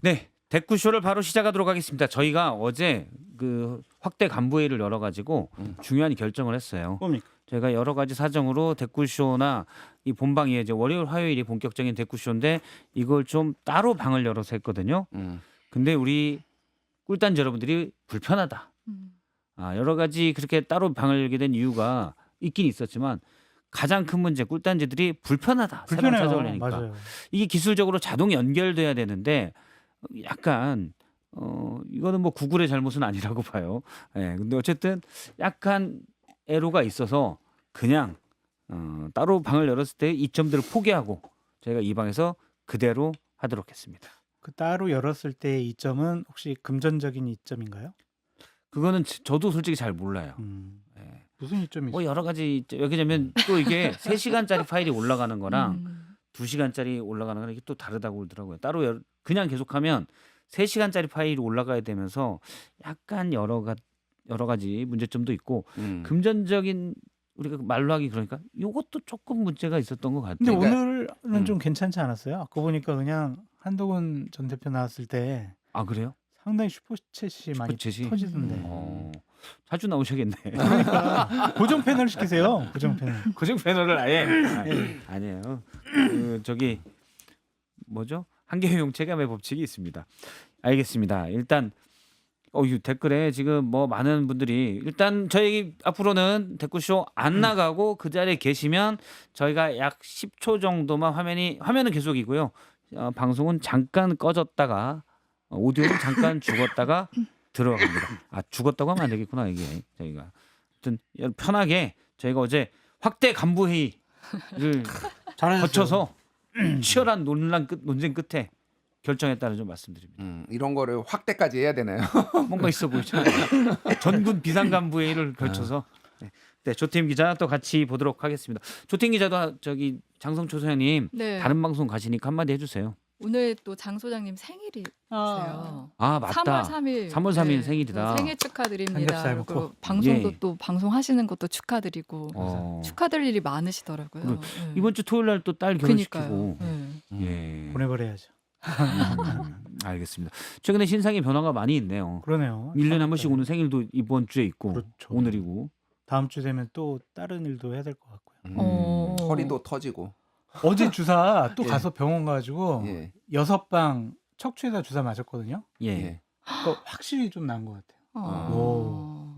네, 대꾸쇼를 바로 시작하도록 하겠습니다. 저희가 어제 그 확대 간부회의를 열어가지고 중요한 결정을 했어요. 뭡니까? 저희가 여러 가지 사정으로 대꾸쇼나 이 본방이 이제 월요일, 화요일이 본격적인 대꾸쇼인데 이걸 좀 따로 방을 열어서 했거든요. 근데 우리 꿀단지 여러분들이 불편하다. 여러 가지 그렇게 따로 방을 열게 된 이유가 있긴 있었지만 가장 큰 문제 꿀단지들이 불편하다. 새로운 사정을 불편해요. 내니까. 맞아요. 이게 기술적으로 자동 연결돼야 되는데 약간 이거는 뭐 구글의 잘못은 아니라고 봐요. 예. 근데 어쨌든 약간 애로가 있어서 그냥 따로 방을 열었을 때 이점들을 포기하고 저희가 이 방에서 그대로 하도록 했습니다. 그 따로 열었을 때의 이점은 혹시 금전적인 이점인가요? 그거는 저도 솔직히 잘 몰라요. 예. 무슨 이점이 뭐 있어요? 여러 가지 왜냐면 또 이게 3시간짜리 파일이 올라가는 거랑 2시간짜리 올라가는 거랑 이게 또 다르다고 그러더라고요. 따로 그냥 계속하면 3시간짜리 파일이 올라가야 되면서 약간 여러 가지 문제점도 있고 금전적인 우리가 말로 하기 그러니까 이것도 조금 문제가 있었던 것 같아요. 근데 그러니까- 오늘은 좀 괜찮지 않았어요? 아까 보니까 그냥 한동훈 전 대표 나왔을 때 아 그래요? 상당히 슈퍼챗이 많이 슈퍼챗이? 터지던데. 자주 나오셔겠네. 그러니까 고정 패널 시키세요. 고정 패널. 고정 패널을 아예 아니에요. 저기 뭐죠? 한계효용 체감의 법칙이 있습니다. 알겠습니다. 일단 이 댓글에 지금 뭐 많은 분들이 일단 저희 앞으로는 댓글쇼 안 나가고 그 자리에 계시면 저희가 약 10초 정도만 화면은 계속이고요. 방송은 잠깐 꺼졌다가 오디오는 잠깐 죽었다가 들어갑니다. 죽었다고 하면 안 되겠구나 이게 저희가. 하여튼 편하게 저희가 어제 확대 간부 회의를 잘하셨어요. 거쳐서 치열한 논쟁 끝에 결정했다는 좀 말씀드립니다. 이런 거를 확대까지 해야 되나요? 뭔가 있어 보이죠? 전군 비상간부 회의를 걸쳐서 네, 조팀 기자 또 같이 보도록 하겠습니다. 조팀 기자도 저기 장성초 소장님 네. 다른 방송 가시니까 한마디 해주세요. 오늘 또 장 소장님 생일이세요. 맞다. 3월 3일. 3월 3일 생일이다. 생일 축하드립니다. 삼겹살 먹고. 그리고 방송도 예. 또 방송하시는 것도 축하드리고 축하드릴 일이 많으시더라고요. 그리고 네. 이번 주 토요일 날 또 딸 결혼시키고. 그러니까요. 네. 예. 보내버려야죠. 알겠습니다. 최근에 신상의 변화가 많이 있네요. 그러네요. 1년에 한 번씩 오는 생일도 이번 주에 있고 그렇죠. 오늘이고. 다음 주 되면 또 다른 일도 해야 될 것 같고요. 허리도 터지고. 어제 주사 또 예. 가서 병원 가지고 예. 6방 척추에다 주사 맞았거든요. 예. 예. 그러니까 확실히 좀 나은 것 같아요. 어.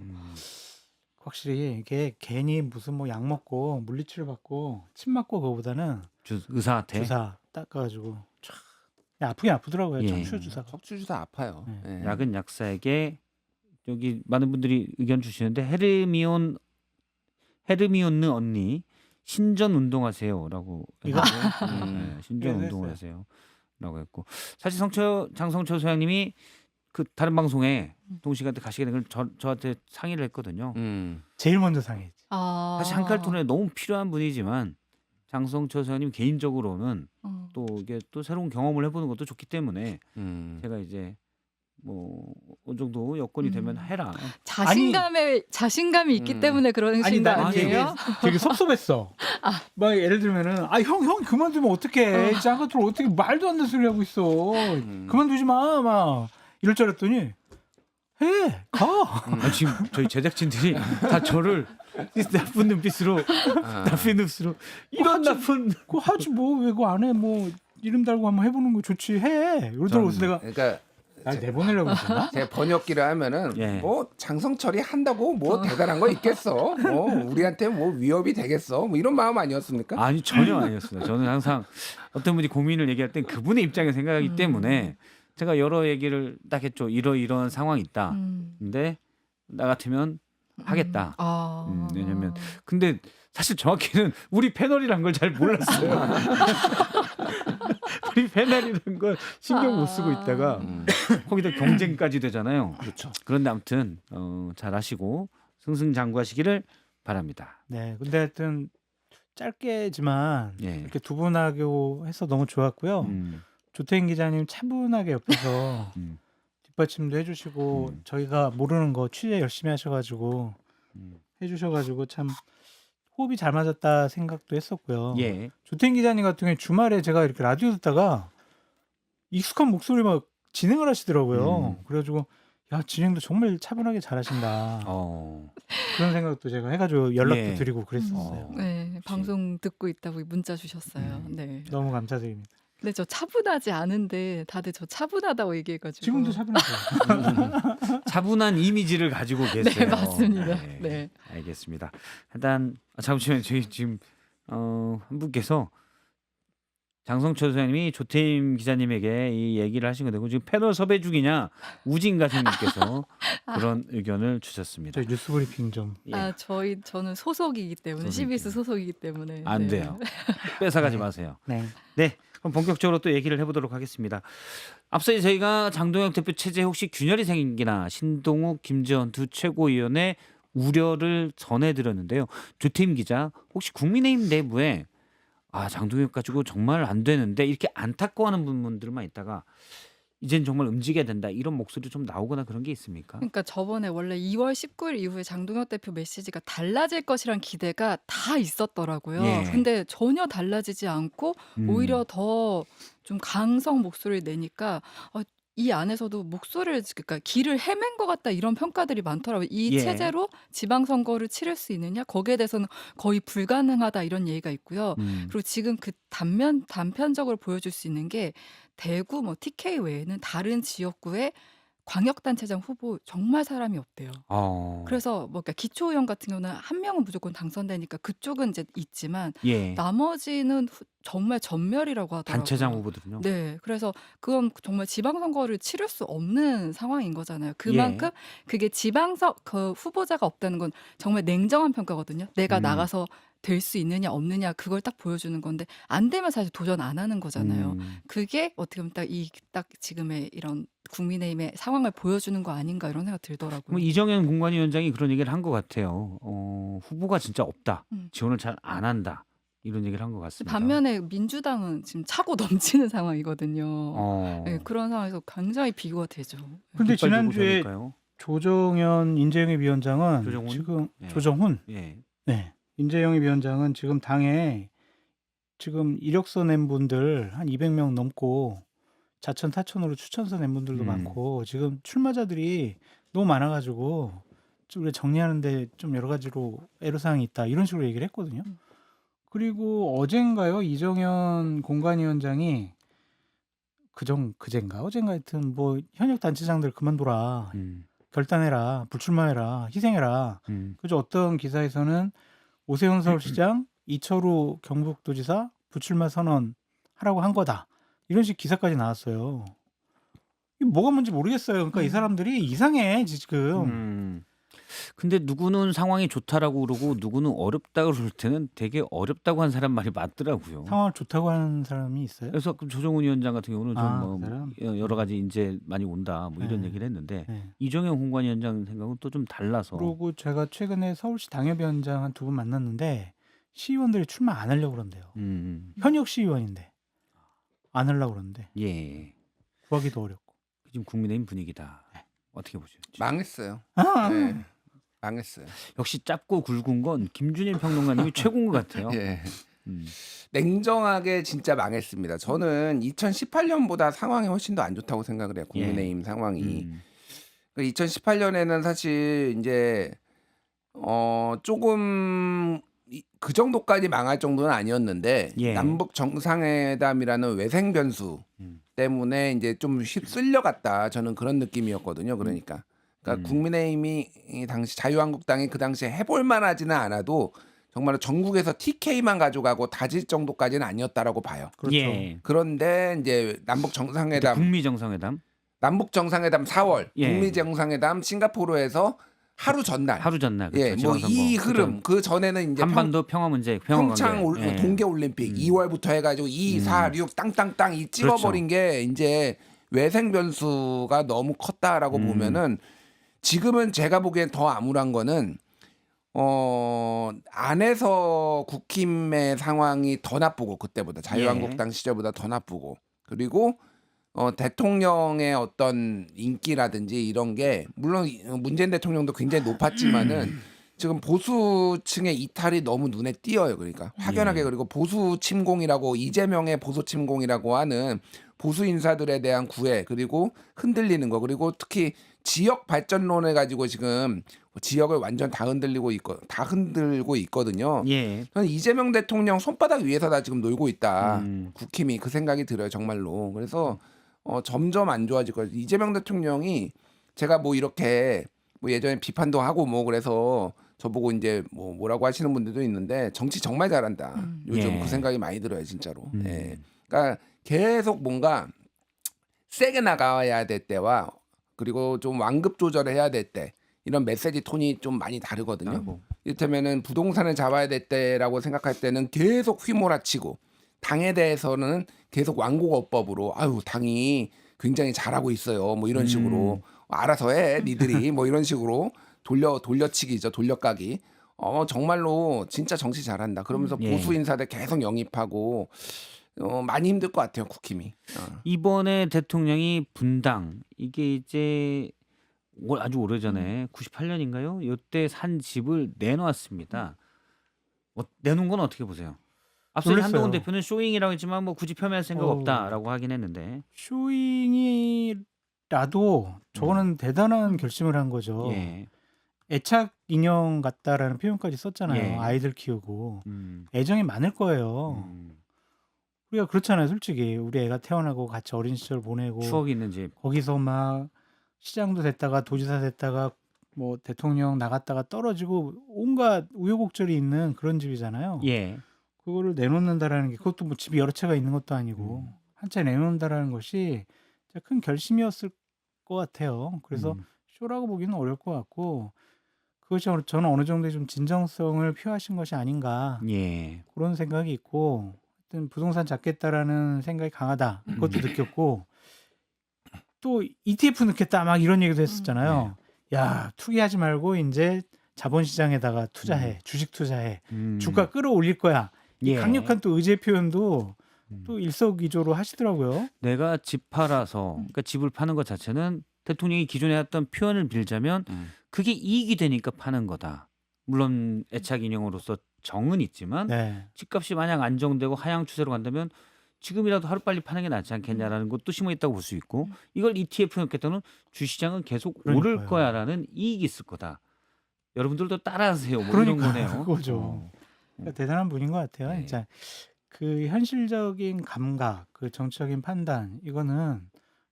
확실히 이게 괜히 무슨 뭐 약 먹고 물리치료 받고 침 맞고 그거보다는 의사한테 주사 닦아가지고 촥 아프긴 아프더라고요. 예. 척추 주사가. 척추 주사 아파요. 네. 예. 약은 약사에게 여기 많은 분들이 의견 주시는데 헤르미온느 언니 신전 운동하세요라고 이거? 신전 그래서 운동을 했어요. 하세요라고 했고 사실 장성철 소장님이 그 다른 방송에 동시간대 가시게 된 걸 저한테 상의를 했거든요. 제일 먼저 상했지. 사실 한칼톤에 너무 필요한 분이지만 장성철 소장님 개인적으로는 또 이게 또 새로운 경험을 해보는 것도 좋기 때문에 제가 이제 뭐 어느 정도 여건이 되면 해라. 자신감이 있기 때문에 그러신 아니, 거 나 되게, 아니에요? 되게 섭섭했어. 막 예를 들면은 형 그만두면 어떡해. 짱가토로 어떻게 말도 안 되는 소리 하고 있어. 그만두지 마. 막 이럴 줄 알았더니 해. 가. 지금 저희 제작진들이 다 저를 나쁜 눈빛으로 이런 나쁜 그거 하지 뭐 왜 그거 안 해. 뭐 이름 달고 한번 해보는 거 좋지. 해. 이러더라고. 그래서 내가 그러니까 날 내보내려고 했나? 제 번역기를 하면은 예. 뭐 장성철이 한다고 뭐 대단한 거 있겠어. 뭐 우리한테 뭐 위협이 되겠어. 뭐 이런 마음 아니었습니까? 아니 전혀 아니었습니다. 저는 항상 어떤 분이 고민을 얘기할 땐 그분의 입장에 생각하기 때문에 제가 여러 얘기를 딱 했죠. 이런 상황이 있다. 근데 나 같으면 하겠다. 왜냐면 근데 사실 정확히는 우리 패널이란 걸 잘 몰랐어요. 우리 패널이란 걸 신경 못 쓰고 있다가 거기다 경쟁까지 되잖아요. 그렇죠. 그런데 아무튼 잘 하시고 승승장구하시기를 바랍니다. 네. 근데 하여튼 짧게지만 예. 이렇게 두 분 하고 해서 너무 좋았고요. 조태인 기자님 차분하게 옆에서 뒷받침도 해주시고 저희가 모르는 거 취재 열심히 하셔가지고 해주셔가지고 참 호흡이 잘 맞았다 생각도 했었고요. 예. 조태인 기자님 같은 경우에 주말에 제가 이렇게 라디오 듣다가 익숙한 목소리 막 진행을 하시더라고요. 그래가지고 야 진행도 정말 차분하게 잘하신다. 그런 생각도 제가 해가지고 연락도 예. 드리고 그랬었어요. 네, 방송 듣고 있다고 문자 주셨어요. 네. 너무 감사드립니다. 근데 저 차분하지 않은데 다들 저 차분하다고 얘기해가지고. 지금도 차분하죠. 차분한 이미지를 가지고 계세요. 네, 맞습니다. 네. 알겠습니다. 일단 잠시만요. 저희 지금 한 분께서 장성철 소장님이 조태임 기자님에게 이 얘기를 하신 건데 지금 패널 섭외 중이냐 우진 가수님께서 그런 의견을 주셨습니다. 저희 뉴스브리핑 좀. 예. 저는 소속이기 때문에 소속이기 CBS 소속이기 때문에 안 네. 돼요. 뺏어가지 마세요. 네. 네, 그럼 본격적으로 또 얘기를 해보도록 하겠습니다. 앞서 저희가 장동혁 대표 체제에 혹시 균열이 생기나 신동욱, 김재원 두 최고위원의 우려를 전해드렸는데요. 조태임 기자, 혹시 국민의힘 내부에 장동혁 가지고 정말 안 되는데 이렇게 안타까워하는 분들만 있다가 이젠 정말 움직여야 된다 이런 목소리 좀 나오거나 그런 게 있습니까? 그러니까 저번에 원래 2월 19일 이후에 장동혁 대표 메시지가 달라질 것이란 기대가 다 있었더라고요. 예. 근데 전혀 달라지지 않고 오히려 더 좀 강성 목소리를 내니까 이 안에서도 목소리를 그러니까 길을 헤맨 것 같다 이런 평가들이 많더라고요. 이 예. 체제로 지방선거를 치를 수 있느냐 거기에 대해서는 거의 불가능하다 이런 얘기가 있고요. 그리고 지금 그 단편적으로 보여줄 수 있는 게 대구 뭐 TK 외에는 다른 지역구에 광역단체장 후보 정말 사람이 없대요. 그래서 뭐 그러니까 기초의원 같은 경우는 한 명은 무조건 당선되니까 그쪽은 이제 있지만 예. 나머지는 정말 전멸이라고 하더라고요. 단체장 후보들은요? 네, 그래서 그건 정말 지방선거를 치를 수 없는 상황인 거잖아요. 그만큼 그게 그 후보자가 없다는 건 정말 냉정한 평가거든요. 내가 나가서 될 수 있느냐 없느냐 그걸 딱 보여주는 건데 안 되면 사실 도전 안 하는 거잖아요. 그게 어떻게 보면 딱 지금의 이런 국민의힘의 상황을 보여주는 거 아닌가 이런 생각 들더라고요. 뭐 이정현 공관위원장이 그런 얘기를 한 것 같아요. 후보가 진짜 없다. 지원을 잘 안 한다. 이런 얘기를 한 것 같습니다. 반면에 민주당은 지금 차고 넘치는 상황이거든요. 네, 그런 상황에서 굉장히 비교가 되죠. 근데 깃발 들고 지난주에 다닐까요? 조정현 인재영입 위원장은 조정훈? 지금 예. 조정훈 예. 네. 인재영입 위원장은 지금 당에 지금 이력서 낸 분들 한 200명 넘고 자천 타천으로 추천서 낸 분들도 많고 지금 출마자들이 너무 많아가지고 좀 우리 정리하는데 좀 여러 가지로 애로사항이 있다 이런 식으로 얘기를 했거든요. 그리고 어젠가요 이정현 공관위원장이 그젠가 어젠가 하여튼 뭐 현역 단체장들 그만둬라 결단해라 불출마해라 희생해라. 그죠 어떤 기사에서는 오세훈 서울시장, 이철우 경북도지사 불출마 선언하라고 한 거다. 이런 식 기사까지 나왔어요. 이게 뭐가 뭔지 모르겠어요. 그러니까 이 사람들이 이상해 지금. 근데 누구는 상황이 좋다라고 그러고 누구는 어렵다고 그럴 때는 되게 어렵다고 한 사람 말이 맞더라고요. 상황을 좋다고 하는 사람이 있어요? 그래서 조정훈 위원장 같은 경우는 좀 그 사람? 여러 가지 이제 많이 온다 뭐 이런 네. 얘기를 했는데 네. 이정현 공관위원장 생각은 또 좀 달라서. 그리고 제가 최근에 서울시 당협위원장 한 두 분 만났는데 시의원들이 출마 안 하려고 그런대요. 현역 시의원인데 안 하려고 그러는데 예. 구하기도 어렵고. 지금 국민의힘 분위기다. 어떻게 보세요? 망했어요. 네. 망했어요. 역시 짧고 굵은 건 김준일 평론가님이 최고인 것 같아요. 예. 냉정하게 진짜 망했습니다. 저는 2018년보다 상황이 훨씬 더 안 좋다고 생각을 해요. 국민의힘 상황이. 2018년에는 사실 이제 조금 그 정도까지 망할 정도는 아니었는데 남북 정상회담이라는 외생 변수 때문에 이제 좀 휩쓸려갔다. 저는 그런 느낌이었거든요. 그러니까 국민의힘이 이 당시 자유한국당이 그 당시에 해볼 만하지는 않아도 정말 전국에서 TK만 가져가고 다질 정도까지는 아니었다라고 봐요. 그렇죠. 예. 그런데 이제 남북 정상회담, 북미 정상회담, 남북 정상회담 4월, 예. 북미 정상회담 싱가포르에서 하루 전날, 하루 전날. 예, 그렇죠. 뭐 이 지방선거. 흐름 그 전에는 이제 한반도 평화 문제, 평화 평창 관계. 예. 동계 올림픽 2월부터 해가지고 2, 4, 6 땅땅땅 이 찍어버린 게 이제 외생 변수가 너무 컸다라고 보면은 지금은 제가 보기엔 더 암울한 거는 안에서 국힘의 상황이 더 나쁘고 그때보다 자유한국당 시절보다 더 나쁘고 그리고 대통령의 어떤 인기라든지 이런 게 물론 문재인 대통령도 굉장히 높았지만은 지금 보수층의 이탈이 너무 눈에 띄어요. 그러니까 확연하게 그리고 보수 침공이라고 이재명의 보수 침공이라고 하는 보수 인사들에 대한 구애 그리고 흔들리는 거 그리고 특히 지역 발전론을 가지고 지금 지역을 완전 다 흔들고 있거든요. 예. 저는 이재명 대통령 손바닥 위에서 다 지금 놀고 있다. 국힘이 그 생각이 들어요, 정말로. 그래서 점점 안 좋아질 거예요. 이재명 대통령이 제가 뭐 이렇게 뭐 예전에 비판도 하고 뭐 그래서 저보고 이제 뭐라고 하시는 분들도 있는데 정치 정말 잘한다. 요즘 예. 그 생각이 많이 들어요, 진짜로. 예. 그러니까 계속 뭔가 세게 나가야 될 때와 그리고 좀 완급 조절을 해야 될 때 이런 메시지 톤이 좀 많이 다르거든요. 아이고. 이를테면은 부동산을 잡아야 될 때라고 생각할 때는 계속 휘몰아치고 당에 대해서는 계속 완곡어법으로 아유 당이 굉장히 잘하고 있어요. 뭐 이런 식으로 알아서 해 니들이 뭐 이런 식으로 돌려치기죠. 돌려까기. 정말로 진짜 정치 잘한다. 그러면서 예. 보수 인사들 계속 영입하고 많이 힘들 것 같아요. 국힘이. 이번에 대통령이 분당 이게 이제 아주 오래전에 98년인가요? 이때 산 집을 내놓았습니다. 내놓은 건 어떻게 보세요? 앞서 놀랐어요. 한동훈 대표는 쇼잉이라고 했지만 뭐 굳이 폄훼할 생각 어우. 없다라고 하긴 했는데. 쇼잉이라도 저거는 대단한 결심을 한 거죠. 예. 애착 인형 같다라는 표현까지 썼잖아요. 예. 아이들 키우고 음. 애정이 많을 거예요. 우리가 그렇잖아요, 솔직히. 우리 애가 태어나고 같이 어린 시절 보내고 추억이 있는 집. 거기서 막 시장도 됐다가 도지사 됐다가 뭐 대통령 나갔다가 떨어지고 온갖 우여곡절이 있는 그런 집이잖아요. 예. 그거를 내놓는다라는 게 그것도 뭐 집이 여러 채가 있는 것도 아니고 한 채 내놓는다라는 것이 진짜 큰 결심이었을 것 같아요. 그래서 쇼라고 보기는 어려울 것 같고 그것이 저는 어느 정도의 좀 진정성을 표하신 것이 아닌가 예. 그런 생각이 있고 하여튼 부동산 잡겠다라는 생각이 강하다 그것도 느꼈고 또 ETF 넣겠다 막 이런 얘기도 했었잖아요. 야 투기하지 말고 이제 자본시장에다가 투자해 주식 투자해 주가 끌어올릴 거야. 이 예. 강력한 또 의지의 표현도 또 일석이조로 하시더라고요. 내가 집 팔아서 그러니까 집을 파는 것 자체는 대통령이 기존에 했던 표현을 빌자면 그게 이익이 되니까 파는 거다. 물론 애착 인형으로서 정은 있지만 네. 집값이 만약 안정되고 하향 추세로 간다면 지금이라도 하루빨리 파는 게 낫지 않겠냐라는 것도 심어 있다고 볼 수 있고 이걸 ETF 넣겠다는 주시장은 계속 오를 그러니까요. 거야라는 이익이 있을 거다. 여러분들도 따라하세요. 뭐 이런 그러니까 거네요. 그거죠. 그러니까 대단한 분인 것 같아요. 네. 진짜 그 현실적인 감각, 그 정치적인 판단 이거는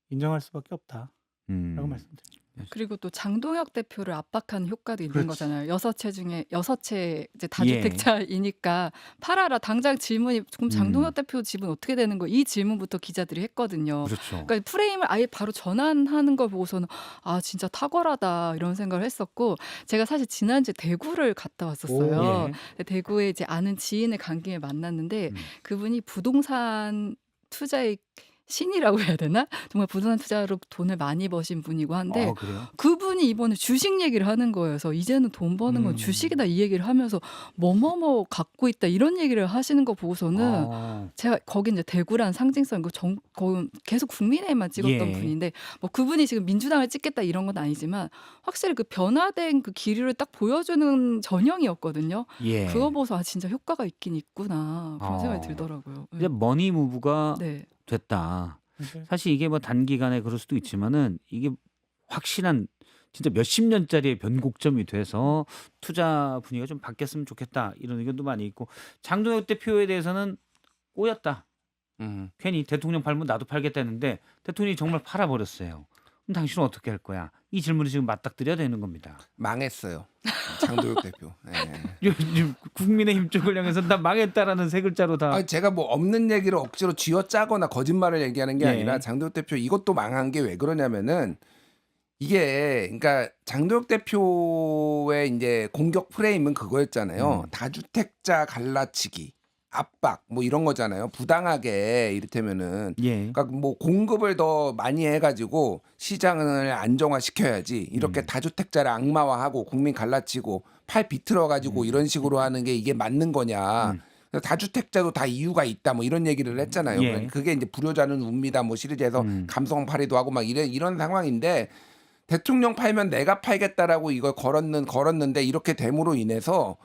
인정할 수밖에 없다라고 말씀드립니다. 그리고 또 장동혁 대표를 압박하는 효과도 있는 그렇지. 거잖아요. 6채 중에 6채 이제 다주택자이니까 팔아라. 당장 질문이 그럼 장동혁 대표 집은 어떻게 되는 거야? 이 질문부터 기자들이 했거든요. 그렇죠. 그러니까 프레임을 아예 바로 전환하는 걸 보고서는 아 진짜 탁월하다 이런 생각을 했었고 제가 사실 지난주에 대구를 갔다 왔었어요. 예. 근데 대구에 이제 아는 지인을 간 김에 만났는데 그분이 부동산 투자의 신이라고 해야 되나? 정말 부동산 투자로 돈을 많이 버신 분이고 한데 그래요? 그분이 이번에 주식 얘기를 하는 거예요. 그래서 이제는 돈 버는 건 주식이다 이 얘기를 하면서 뭐뭐뭐 갖고 있다 이런 얘기를 하시는 거 보고서는 제가 거기 이제 대구란 상징성 거기 계속 국민의힘만 찍었던 예. 분인데 뭐 그분이 지금 민주당을 찍겠다 이런 건 아니지만 확실히 그 변화된 그 기류를 딱 보여주는 전형이었거든요. 예. 그거 보고서 아 진짜 효과가 있긴 있구나 그런 생각이 들더라고요. 이제 머니 무브가 네. 됐다. 이제 사실 이게 뭐 단기간에 그럴 수도 있지만은 이게 확실한 진짜 몇십 년짜리의 변곡점이 돼서 투자 분위기가 좀 바뀌었으면 좋겠다 이런 의견도 많이 있고 장동혁 대표에 대해서는 꼬였다. 괜히 대통령 팔면 나도 팔겠다 했는데 대통령이 정말 팔아버렸어요. 그럼 당신은 어떻게 할 거야? 이 질문을 지금 맞닥뜨려야 되는 겁니다. 망했어요. 장도혁 대표. 네. 요즘 국민의힘 쪽을 향해서 다 망했다라는 세 글자로 다. 아니, 제가 뭐 없는 얘기를 억지로 쥐어짜거나 거짓말을 얘기하는 게 예. 아니라 장도혁 대표 이것도 망한 게 왜 그러냐면은 이게 그러니까 장도혁 대표의 이제 공격 프레임은 그거였잖아요. 다주택자 갈라치기, 압박 뭐 이런 거잖아요. 부당하게 이를테면은 예. 그러니까 뭐 공급을 더 많이 해가지고 시장을 안정화시켜야지 이렇게 다주택자를 악마화하고 국민 갈라치고 팔 비틀어가지고 이런 식으로 하는 게 이게 맞는 거냐. 그래서 다주택자도 다 이유가 있다 뭐 이런 얘기를 했잖아요. 예. 그러니까 그게 이제 불효자는 웁니다 뭐 시리즈에서 감성팔이도 하고 막 이런 상황인데 대통령 팔면 내가 팔겠다라고 이걸 걸었는데 이렇게 됨으로 인해서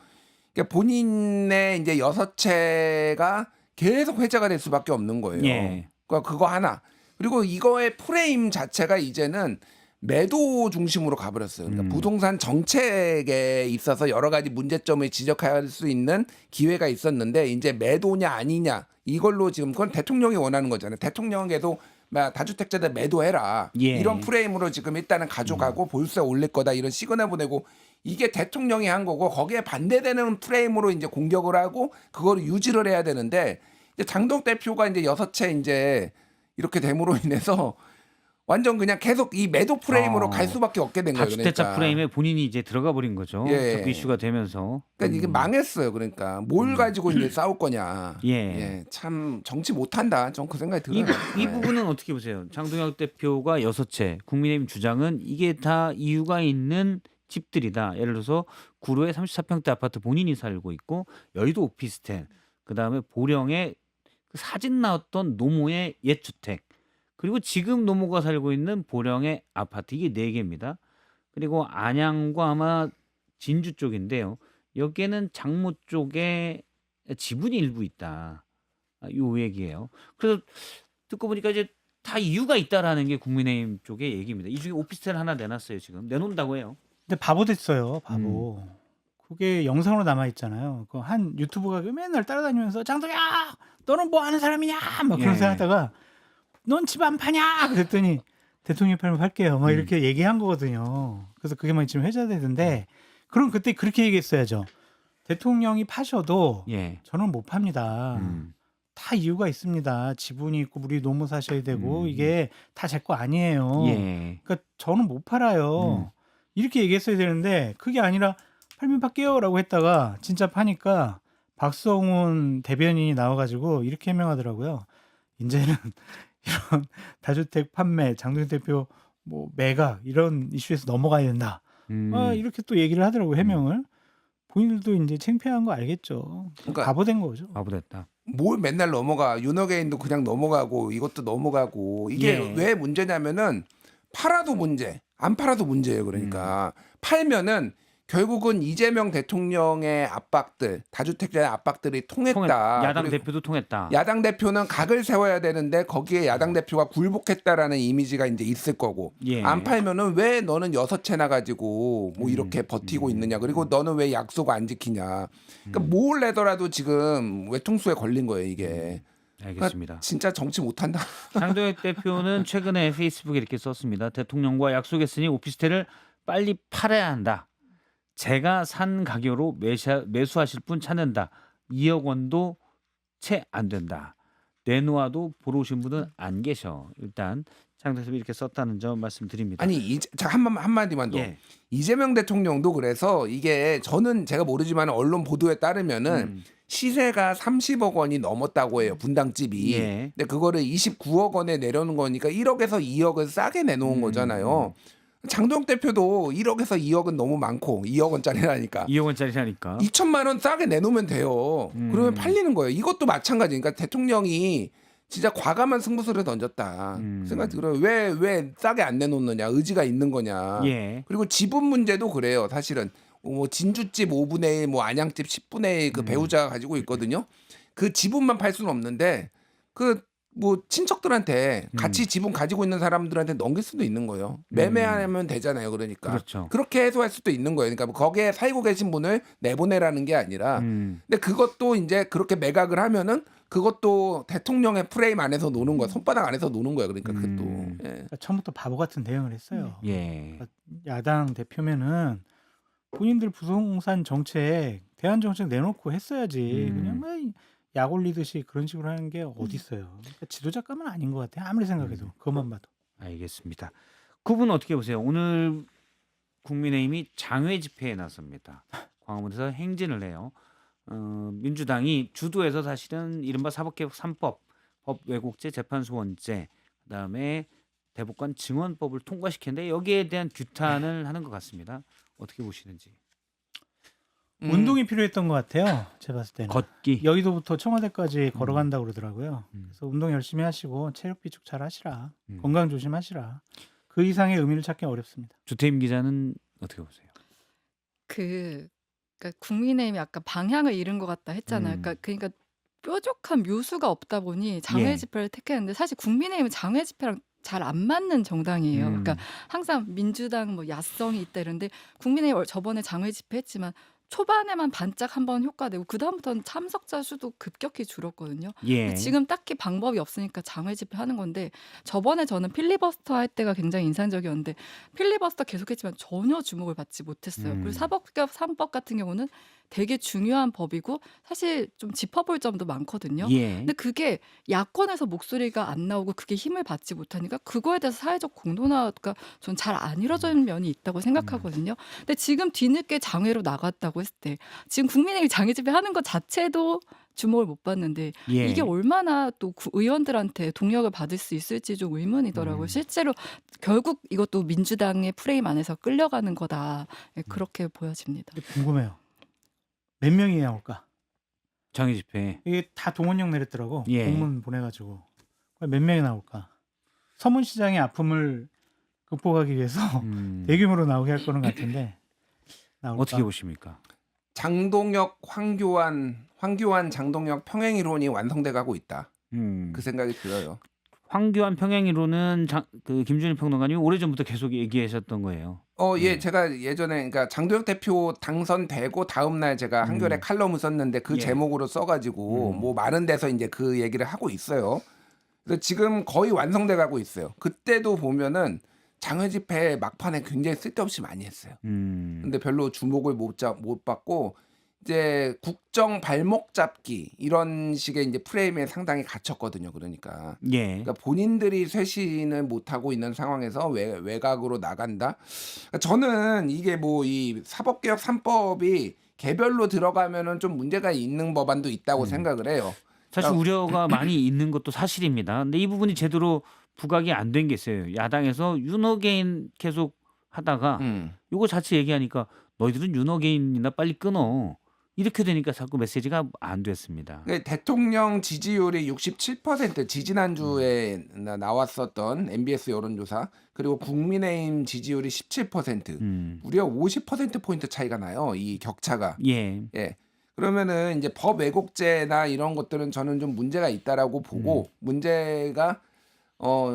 그러니까 본인의 이제 6채가 계속 회자가 될 수밖에 없는 거예요. 예. 그거 하나. 그리고 이거의 프레임 자체가 이제는 매도 중심으로 가버렸어요. 그러니까 부동산 정책에 있어서 여러 가지 문제점을 지적할 수 있는 기회가 있었는데 이제 매도냐 아니냐 이걸로 지금 그건 대통령이 원하는 거잖아요. 대통령은 계속 다주택자들 매도해라. 예. 이런 프레임으로 지금 일단은 가져가고 보유세 올릴 거다 이런 시그널 보내고 이게 대통령이 한 거고 거기에 반대되는 프레임으로 이제 공격을 하고 그거를 유지를 해야 되는데 이제 장동 대표가 이제 6채 이제 이렇게 됨으로 인해서 완전 그냥 계속 이 매도 프레임으로 갈 수밖에 없게 된 거예요. 다주택자 그러니까. 프레임에 본인이 이제 들어가 버린 거죠. 예. 자꾸 이슈가 되면서. 그러니까 이게 망했어요. 그러니까 뭘 가지고 이제 싸울 거냐. 예. 참 정치 못한다. 전 그 생각이 들어요. 이 부분은 어떻게 보세요? 장동혁 대표가 6채, 국민의힘 주장은 이게 다 이유가 있는 집들이다. 예를 들어서 구로에 34평대 아파트 본인이 살고 있고 여의도 오피스텔, 그다음에 보령에 그 사진 나왔던 노모의 옛 주택, 그리고 지금 노모가 살고 있는 보령의 아파트, 이게 4개입니다. 그리고 안양과 아마 진주 쪽인데요. 여기에는 장모 쪽에 지분이 일부 있다. 요 얘기예요. 그래서 듣고 보니까 이제 다 이유가 있다라는 게 국민의힘 쪽의 얘기입니다. 이 중에 오피스텔 하나 내놨어요. 지금 내놓는다고 해요. 근데 바보 됐어요. 바보. 그게 영상으로 남아 있잖아요. 그 한 유튜브가 맨날 따라다니면서 장동야, 너는 뭐 하는 사람이냐? 막 그런 예. 생각하다가 넌 집 안 파냐? 그랬더니 대통령이 팔면 팔게요. 막 이렇게 얘기한 거거든요. 그래서 그게 막 지금 회자되던데 그럼 그때 그렇게 얘기했어야죠. 대통령이 파셔도 예. 저는 못 팝니다. 다 이유가 있습니다. 지분이 있고 우리 노무 사셔야 되고 이게 다 제 거 아니에요. 예. 그러니까 저는 못 팔아요. 이렇게 얘기했어야 되는데 그게 아니라 팔면 팔게요라고 했다가 진짜 파니까 박성훈 대변인이 나와가지고 이렇게 해명하더라고요. 이제는 이런 다주택 판매, 장동혁 대표 뭐 매각 이런 이슈에서 넘어가야 된다. 이렇게 또 얘기를 하더라고요. 해명을. 본인들도 이제 창피한 거 알겠죠. 그러니까 바보 된 거죠. 바보 됐다. 뭘 맨날 넘어가. 윤호개인도 그냥 넘어가고 이것도 넘어가고 이게 예. 왜 문제냐면은 팔아도 문제, 안 팔아도 문제예요. 그러니까 팔면은 결국은 이재명 대통령의 압박들, 다주택자의 압박들이 통했다. 야당 그리고 대표도 통했다. 야당 대표는 각을 세워야 되는데 거기에 야당 대표가 굴복했다라는 이미지가 이제 있을 거고 예. 안 팔면은 왜 너는 6채나 가지고 뭐 이렇게 버티고 있느냐 그리고 너는 왜 약속 안 지키냐 그러니까 뭘 내더라도 지금 외통수에 걸린 거예요 이게. 알겠습니다. 진짜 정치 못한다. 장동혁 대표는 최근에 페이스북에 이렇게 썼습니다. 대통령과 약속했으니 오피스텔을 빨리 팔아야 한다. 제가 산 가격으로 매수하실 분 찾는다. 2억 원도 채 안 된다. 내놓아도 보러 오신 분은 안 계셔. 일단 장동혁 대표 이렇게 썼다는 점 말씀드립니다. 아니 한마디만 더. 예. 이재명 대통령도 그래서 이게 저는 제가 모르지만 언론 보도에 따르면은 시세가 30억 원이 넘었다고 해요. 분당집이. 예. 근데 그거를 29억 원에 내려놓은 거니까 1억에서 2억을 싸게 내놓은 거잖아요. 장동혁 대표도 1억에서 2억은 너무 많고 2억 원짜리라니까. 2억 원짜리라니까. 2천만 원 싸게 내놓으면 돼요. 그러면 팔리는 거예요. 이것도 마찬가지. 그러니까 대통령이 진짜 과감한 승부수를 던졌다. 생각이 들어요. 왜 싸게 안 내놓느냐. 의지가 있는 거냐. 예. 그리고 지분 문제도 그래요. 사실은 뭐 진주집 5분의 1, 뭐 안양집 10분의 1 그 배우자가 가지고 있거든요. 그 지분만 팔 수는 없는데 그 뭐 친척들한테 같이 지분 가지고 있는 사람들한테 넘길 수도 있는 거예요. 매매하면 되잖아요. 그러니까 그렇죠. 그렇게 해소할 수도 있는 거예요. 그러니까 뭐 거기에 살고 계신 분을 내보내라는 게 아니라 근데 그것도 이제 그렇게 매각을 하면은 그것도 대통령의 프레임 안에서 노는 거야. 손바닥 안에서 노는 거야. 그러니까 그것도. 예. 그러니까 처음부터 바보 같은 대응을 했어요. 예. 야당 대표면은 본인들 부동산 정책, 대안 정책 내놓고 했어야지. 그냥 뭐 약 올리듯이 그런 식으로 하는 게 어디 있어요. 그러니까 지도자감은 아닌 것 같아요. 아무리 생각해도 그것만 봐도. 알겠습니다. 그분 어떻게 보세요? 오늘 국민의힘이 장외 집회에 나섭니다. 광화문에서 행진을 해요. 민주당이 주도해서 사실은 이른바 사법개혁 3법, 법 왜곡죄, 재판소원죄, 그다음에 대법관 증언법을 통과시켰는데 여기에 대한 규탄을 하는 것 같습니다. 어떻게 보시는지. 운동이 필요했던 것 같아요. 제가 봤을 때는. 걷기. 여의도부터 청와대까지 걸어간다고 그러더라고요. 그래서 운동 열심히 하시고 체력 비축 잘 하시라. 건강 조심하시라. 그 이상의 의미를 찾기 어렵습니다. 주태임 기자는 어떻게 보세요? 그러니까 국민의힘이 약간 방향을 잃은 것 같다 했잖아요. 그러니까 뾰족한 묘수가 없다 보니 장외 예. 집회를 택했는데 사실 국민의힘은 장외 집회랑 잘 안 맞는 정당이에요. 그러니까 항상 민주당 뭐 야성이 있다 이런데 국민의힘 저번에 장외 집회 했지만 초반에만 반짝 한번 효과 내고 그다음부터는 참석자 수도 급격히 줄었거든요. 예. 근데 지금 딱히 방법이 없으니까 장외 집회 하는 건데 저번에 저는 필리버스터 할 때가 굉장히 인상적이었는데 필리버스터 계속했지만 전혀 주목을 받지 못했어요. 그리고 사법개혁 3법 같은 경우는 되게 중요한 법이고 사실 좀 짚어볼 점도 많거든요. 예. 근데 그게 야권에서 목소리가 안 나오고 그게 힘을 받지 못하니까 그거에 대해서 사회적 공론화가 전 잘 안 이루어지는 면이 있다고 생각하거든요. 근데 지금 뒤늦게 장외로 나갔다고 했을 때 지금 국민의힘 장외 집회 하는 것 자체도 주목을 못 받는데 예. 이게 얼마나 또 의원들한테 동력을 받을 수 있을지 좀 의문이더라고요. 실제로 결국 이것도 민주당의 프레임 안에서 끌려가는 거다. 예, 그렇게 보여집니다. 근데 궁금해요. 몇 명이 나올까? 장외 집회. 이게 다 동원령 내렸더라고. 예. 공문 보내가지고 몇 명이 나올까? 서문시장의 아픔을 극복하기 위해서 대규모로 나오게 할 거는 같은데 나올까? 어떻게 보십니까? 장동혁, 황교안, 장동혁 평행 이론이 완성돼 가고 있다. 그 생각이 들어요. 황교안 평행이론은 그 김준일 평론가님이 오래전부터 계속 얘기하셨던 거예요. 예, 제가 예전에 그러니까 장동혁 대표 당선되고 다음 날 제가 한겨레 칼럼을 썼는데 그 예. 제목으로 써가지고 뭐 많은 데서 이제 그 얘기를 하고 있어요. 그래서 지금 거의 완성돼 가고 있어요. 그때도 보면은 장외 집회 막판에 굉장히 쓸데없이 많이 했어요. 근데 별로 주목을 못 받고 이제 국정 발목 잡기 이런 식의 이제 프레임에 상당히 갇혔거든요. 그러니까. 예. 그러니까 본인들이 쇄신을 못 하고 있는 상황에서 외곽으로 나간다. 그러니까 저는 이게 뭐 이 사법개혁 3법이 개별로 들어가면은 좀 문제가 있는 법안도 있다고 생각을 해요. 사실 그러니까 우려가 많이 있는 것도 사실입니다. 근데 이 부분이 제대로 부각이 안 된 게 있어요. 야당에서 윤어게인 계속 하다가 요거 자체 얘기하니까 너희들은 윤어게인이나 빨리 끊어. 이렇게 되니까 자꾸 메시지가 안 됐습니다. 그러니까 대통령 지지율이 67% 지지난주에 나왔었던 MBS 여론조사 그리고 국민의힘 지지율이 17% 무려 50%포인트 차이가 나요. 이 격차가. 예. 예. 그러면은 이제 법 왜곡죄나 이런 것들은 저는 좀 문제가 있다라고 보고 문제가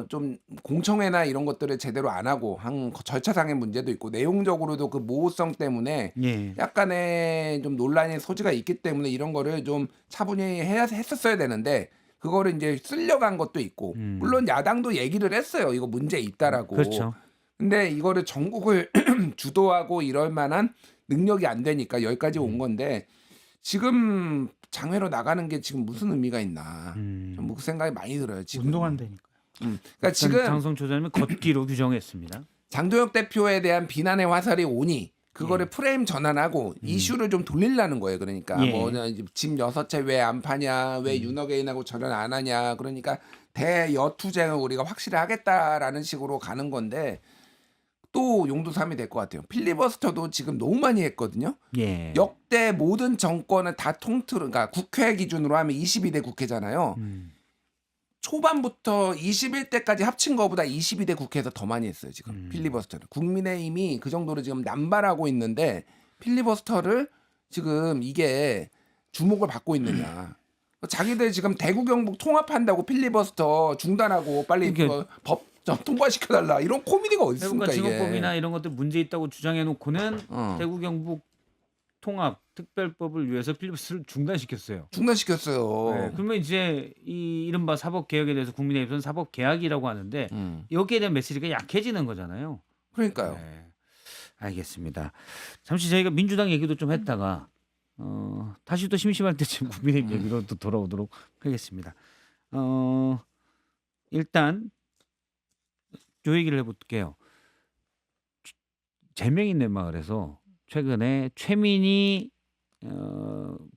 좀 공청회나 이런 것들을 제대로 안 하고 한 절차상의 문제도 있고 내용적으로도 그 모호성 때문에 예. 약간의 좀 논란의 소지가 있기 때문에 이런 거를 좀 차분히 했었어야 되는데 그거를 이제 쓸려간 것도 있고 물론 야당도 얘기를 했어요. 이거 문제 있다라고. 그렇죠. 근데 이거를 전국을 주도하고 이럴 만한 능력이 안 되니까 여기까지 온 건데 지금 장외로 나가는 게 지금 무슨 의미가 있나. 좀 그 생각이 많이 들어요. 지금. 운동한다니까. 그러니까 지금 장성 조사님은 걷기로 규정했습니다. 장동혁 대표에 대한 비난의 화살이 오니 그거를 프레임 전환하고 이슈를 좀 돌리려는 거예요. 그러니까 예. 뭐 집 6채 왜 안 파냐, 왜 윤어게인하고 저런 안 하냐. 그러니까 대여투쟁을 우리가 확실히 하겠다라는 식으로 가는 건데 또 용두삼이 될 것 같아요. 필리버스터도 지금 너무 많이 했거든요. 예. 역대 모든 정권은 다 그러니까 국회 기준으로 하면 22대 국회잖아요. 초반부터 21대까지 합친 거보다 22대 국회에서 더 많이 했어요. 지금 필리버스터를. 국민의힘이 그 정도로 지금 남발하고 있는데 필리버스터를 지금 이게 주목을 받고 있느냐. 자기들 지금 대구 경북 통합한다고 필리버스터 중단하고 빨리 법 통과시켜달라 이런 코미디가 어디 있습니까 대구가 이게. 직업법이나 이런 것들 문제 있다고 주장해놓고는 대구 경북 통합 특별법을 위해서 필리버스터를 중단시켰어요. 중단시켰어요. 네, 그러면 이제 이 이른바 사법 개혁에 대해서 국민의힘은 사법 개혁이라고 하는데 여기에 대한 메시지가 약해지는 거잖아요. 그러니까요. 네. 알겠습니다. 잠시 저희가 민주당 얘기도 좀 했다가 다시 또 심심할 때쯤 국민의힘 얘기로 또 돌아오도록 하겠습니다. 일단 요 얘기를 해볼게요. 재명인내 마을에서 최근에 최민희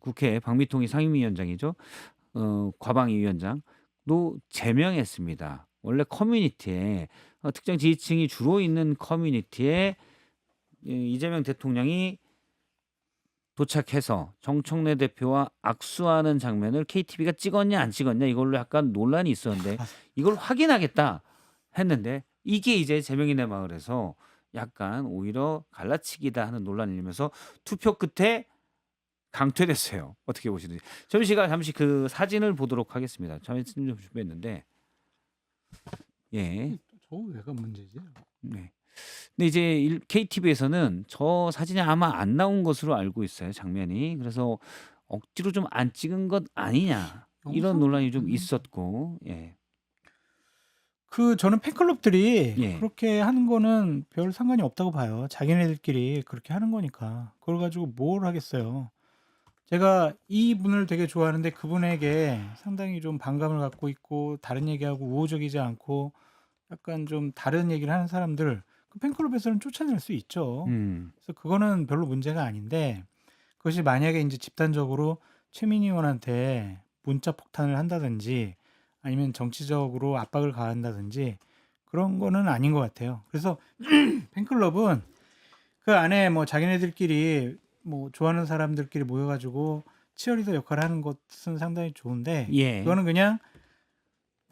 국회 방미통위 상임위원장이죠. 과방위원장도 제명했습니다. 원래 커뮤니티에 특정 지지층이 주로 있는 커뮤니티에 이재명 대통령이 도착해서 정청래 대표와 악수하는 장면을 KTV가 찍었냐 안 찍었냐 이걸로 약간 논란이 있었는데 이걸 확인하겠다 했는데 이게 이제 제명인의 마을에서 약간 오히려 갈라치기다 하는 논란이 일면서 투표 끝에 강퇴됐어요. 어떻게 보시는지. 점희 씨가 잠시 그 사진을 보도록 하겠습니다. 사진 좀 준비했는데, 예, 저 왜가 문제지? 네. 근데 이제 KTV에서는 저 사진이 아마 안 나온 것으로 알고 있어요. 장면이. 그래서 억지로 좀 안 찍은 것 아니냐 이런 논란이 좀 있었고, 예, 저는 팬클럽들이 예. 그렇게 하는 거는 별 상관이 없다고 봐요. 자기네들끼리 그렇게 하는 거니까. 그걸 가지고 뭘 하겠어요. 제가 이분을 되게 좋아하는데 그분에게 상당히 좀 반감을 갖고 있고 다른 얘기하고 우호적이지 않고 약간 좀 다른 얘기를 하는 사람들 그 팬클럽에서는 쫓아낼 수 있죠. 그래서 그거는 별로 문제가 아닌데 그것이 만약에 이제 집단적으로 최민희 의원한테 문자 폭탄을 한다든지 아니면 정치적으로 압박을 가한다든지 그런 거는 아닌 것 같아요. 그래서 팬클럽은 그 안에 뭐 자기네들끼리 뭐 좋아하는 사람들끼리 모여가지고 치어리더 역할을 하는 것은 상당히 좋은데 예. 그거는 그냥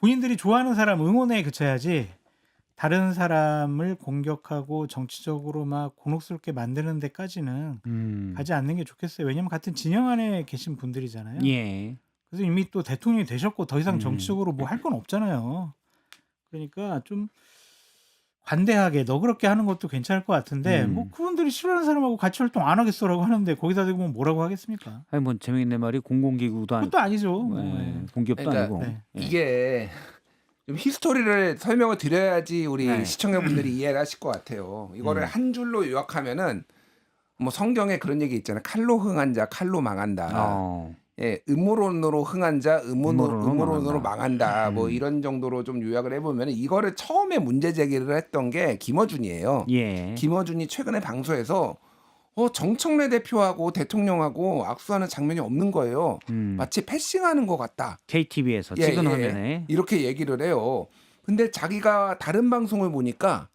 본인들이 좋아하는 사람 응원에 그쳐야지 다른 사람을 공격하고 정치적으로 막 곤혹스럽게 만드는 데까지는 가지 않는 게 좋겠어요. 왜냐면 같은 진영 안에 계신 분들이잖아요. 예. 그래서 이미 또 대통령이 되셨고 더 이상 정치적으로 뭐 할 건 없잖아요. 그러니까 좀 관대하게 너그럽게 하는 것도 괜찮을 것 같은데 뭐 그분들이 싫어하는 사람하고 같이 활동 안 하겠어라고 하는데 거기다 대고 뭐라고 하겠습니까? 아니 뭐 재미있는 말이 공공기구도 아니고, 그것도 아니죠. 예, 공기업도 그러니까 아니고, 네. 예. 이게 좀 히스토리를 설명을 드려야지 우리 네. 시청자분들이 이해를 하실 것 같아요. 이거를 한 줄로 요약하면은 뭐 성경에 그런 얘기 있잖아요. 칼로 흥한 자 칼로 망한다. 어. 예, 음모론으로 흥한 자 음모론으로 음모론으로 망한다. 뭐 이런 정도로 좀 요약을 해보면 이거를 처음에 문제 제기를 했던 게 김어준이에요. 예. 김어준이 최근에 방송에서 정청래 대표하고 대통령하고 악수하는 장면이 없는 거예요. 마치 패싱하는 것 같다. KTV에서 예, 찍은 예, 화면에. 이렇게 얘기를 해요. 근데 자기가 다른 방송을 보니까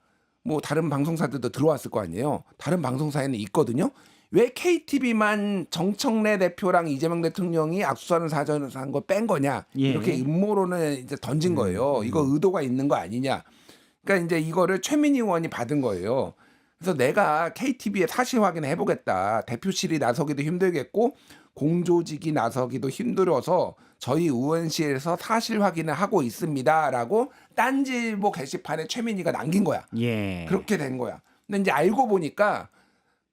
뭐 다른 방송사들도 들어왔을 거 아니에요. 다른 방송사에는 있거든요. 왜 KTV만 정청래 대표랑 이재명 대통령이 악수하는 사전을 한 거 뺀 거냐? 예. 이렇게 음모론을 이제 던진 거예요. 이거 의도가 있는 거 아니냐? 그러니까 이제 이거를 최민희 의원이 받은 거예요. 그래서 내가 KTV에 사실 확인을 해보겠다. 대표실이 나서기도 힘들겠고 공조직이 나서기도 힘들어서 저희 의원실에서 사실 확인을 하고 있습니다라고 딴지일보 게시판에 최민희가 남긴 거야. 예. 그렇게 된 거야. 근데 이제 알고 보니까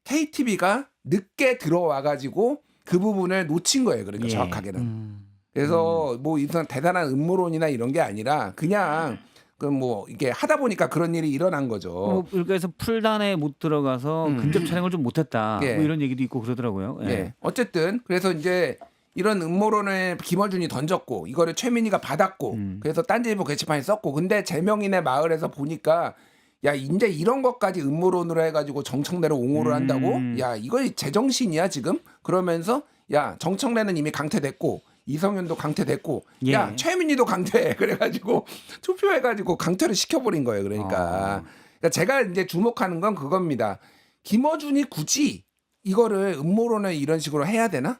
KTV가 늦게 들어와가지고 그 부분을 놓친 거예요. 그러니까 예. 정확하게는. 그래서 뭐 이런 대단한 음모론이나 이런 게 아니라 그냥 그 뭐 이게 하다 보니까 그런 일이 일어난 거죠. 그래서 풀단에 못 들어가서 근접 촬영을 좀 못했다. 예. 뭐 이런 얘기도 있고 그러더라고요. 예. 네. 어쨌든 그래서 이제 이런 음모론을 김어준이 던졌고 이거를 최민희가 받았고 그래서 딴지일보 게시판에 썼고 근데 제명인의 마을에서 보니까 야 이제 이런 것까지 음모론으로 해가지고 정청래를 옹호를 한다고? 야 이거 제정신이야 지금? 그러면서 야 정청래는 이미 강퇴됐고 이성윤도 강퇴됐고 예. 야 최민희도 강퇴해 그래가지고 투표해가지고 강퇴를 시켜버린 거예요. 그러니까 제가 이제 주목하는 건 그겁니다. 김어준이 굳이 이거를 음모론을 이런 식으로 해야 되나?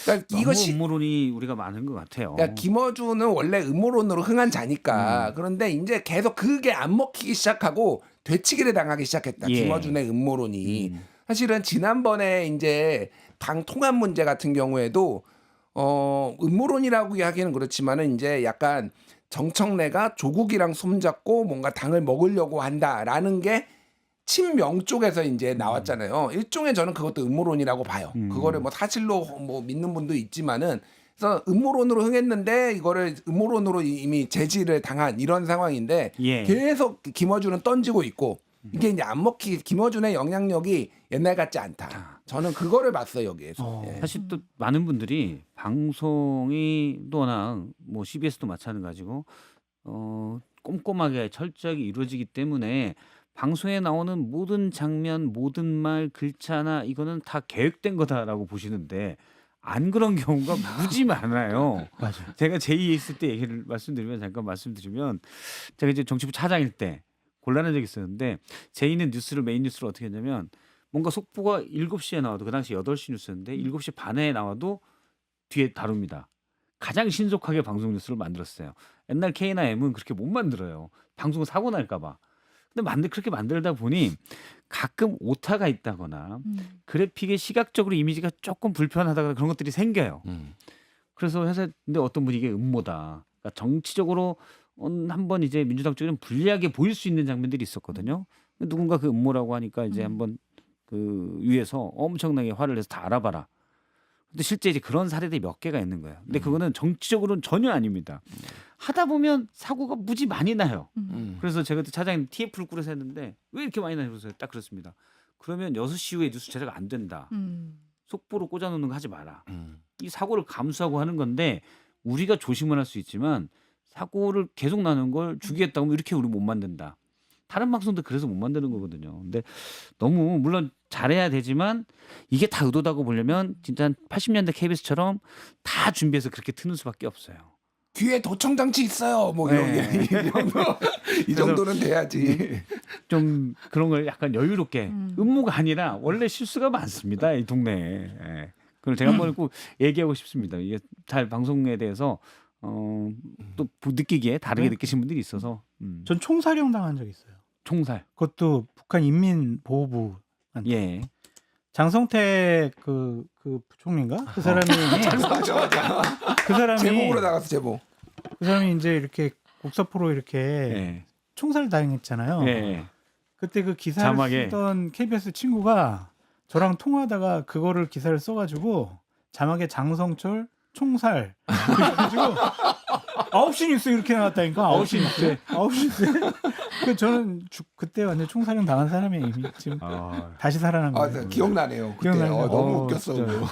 그러니까 너무 이것이 음모론이 우리가 많은 것 같아요. 그러니까 김어준은 원래 음모론으로 흥한 자니까 그런데 이제 계속 그게 안 먹히기 시작하고 되치기를 당하기 시작했다. 예. 김어준의 음모론이 사실은 지난번에 이제 당 통합 문제 같은 경우에도 음모론이라고 이야기는 그렇지만은 이제 약간 정청래가 조국이랑 손잡고 뭔가 당을 먹으려고 한다라는 게 친명 쪽에서 이제 나왔잖아요. 일종의 저는 그것도 음모론이라고 봐요. 그거를 뭐 사실로 뭐 믿는 분도 있지만은 그래서 음모론으로 흥했는데 이거를 음모론으로 이미 제지를 당한 이런 상황인데 예. 계속 김어준은 던지고 있고 이게 이제 안 먹히 김어준의 영향력이 옛날 같지 않다. 저는 그거를 봤어요 여기에서. 예. 사실 또 많은 분들이 방송이 또 워낙 뭐 CBS도 마찬가지고 꼼꼼하게 철저하게 이루어지기 때문에 방송에 나오는 모든 장면, 모든 말, 글자나 이거는 다 계획된 거다라고 보시는데 안 그런 경우가 무지 많아요. 맞아요. 제가 제2에 있을 때 얘기를 잠깐 말씀드리면 제가 이제 정치부 차장일 때 곤란한 적이 있었는데 제2는 뉴스를 메인 뉴스를 어떻게 했냐면 뭔가 속보가 7시에 나와도 그 당시 8시 뉴스였는데 7시 반에 나와도 뒤에 다룹니다. 가장 신속하게 방송 뉴스를 만들었어요. 옛날 K나 M은 그렇게 못 만들어요. 방송 사고 날까 봐. 근데 그렇게 만들다 보니 가끔 오타가 있다거나 음. 그래픽의 시각적으로 이미지가 조금 불편하다거나 그런 것들이 생겨요. 그래서 회사 근데 어떤 분이 이게 음모다. 그러니까 정치적으로 한번 이제 민주당 쪽에는 불리하게 보일 수 있는 장면들이 있었거든요. 누군가 그 음모라고 하니까 이제 음. 한번 그 위에서 엄청나게 화를 내서 다 알아봐라. 근데 실제 이제 그런 사례들이 몇 개가 있는 거예요. 근데 그거는 정치적으로는 전혀 아닙니다. 하다 보면 사고가 무지 많이 나요. 그래서 제가 그때 차장님 TF를 꾸려서 했는데 왜 이렇게 많이 나요? 그래서 딱 그렇습니다. 그러면 6시 이후에 뉴스 제작 안 된다. 음. 속보로 꽂아놓는 거 하지 마라. 이 사고를 감수하고 하는 건데 우리가 조심을 할 수 있지만 사고를 계속 나는 걸 주기했다고 하면 이렇게 우리 못 만든다. 다른 방송도 그래서 못 만드는 거거든요. 근데 너무 물론 잘해야 되지만 이게 다 의도다고 보려면 진짜 80년대 KBS처럼 다 준비해서 그렇게 트는 수밖에 없어요. 귀에 도청 장치 있어요. 뭐 이런 네. 게 이 정도는 돼야지. 좀 그런 걸 약간 여유롭게 음. 음모가 아니라 원래 실수가 많습니다. 이 동네에. 예. 그걸 제가 한번 꼭 얘기하고 싶습니다. 이게 잘 방송에 대해서 또 느끼기에 다르게 네. 느끼신 분들이 있어서 전 총사령 당한 적 있어요. 총살. 그것도 북한 인민보호부 예. 장성택 그 부총리인가? 그 사람이 맞아. 그 사람이 제목으로 나가서 제목. 그 사람이 이제 이렇게 국사포로 이렇게 예. 총살 당했잖아요. 예. 그때 그 기사를 자막에. 쓰던 KBS 친구가 저랑 통화하다가 그거를 기사를 써가지고 자막에 장성철 총살 그래가지고 9시 뉴스 이렇게 나왔다니까. 9시 뉴스 9시 뉴스. 그 저는 그때 완전 총살형 당한 사람이 이미 지금 다시 살아난 아, 거예요. 네, 기억나네요. 그때 기억나네요. 너무 웃겼어. 진짜. 그거.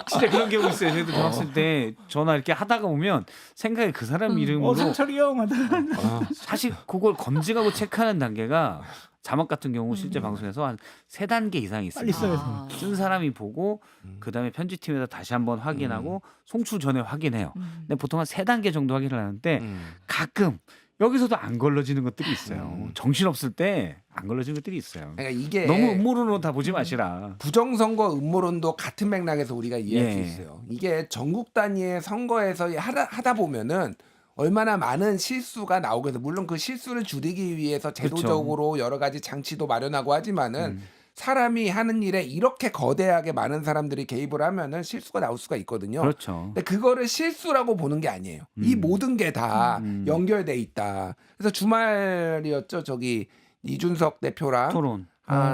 진짜 그런 경우 있어요. 저희도 대학생 때 전화 이렇게 하다가 보면 생각에 그 사람 이름으로 상철이 형 하다가 사실 그걸 검증하고 체크하는 단계가 자막 같은 경우 실제 방송에서 한 3단계 이상이 있어요. 빨리 써야 아. 쓴 사람이 보고 그다음에 편집팀에다 다시 한번 확인하고 송출 전에 확인해요. 근데 보통 한 3단계 정도 확인을 하는데 가끔 여기서도 안 걸러지는 것들이 있어요. 정신없을 때 안 걸러지는 것들이 있어요. 그러니까 이게 너무 음모론으로 다 보지 마시라. 부정선거 음모론도 같은 맥락에서 우리가 이해할 수 예. 있어요. 이게 전국 단위의 선거에서 하다 보면은 얼마나 많은 실수가 나오게 돼서 물론 그 실수를 줄이기 위해서 제도적으로 여러 가지 장치도 마련하고 하지만은 사람이 하는 일에 이렇게 거대하게 많은 사람들이 개입을 하면은 실수가 나올 수가 있거든요. 그렇죠. 근데 그거를 실수라고 보는 게 아니에요. 이 모든 게 다 연결돼 있다. 그래서 주말이었죠. 저기 이준석 대표랑 토론.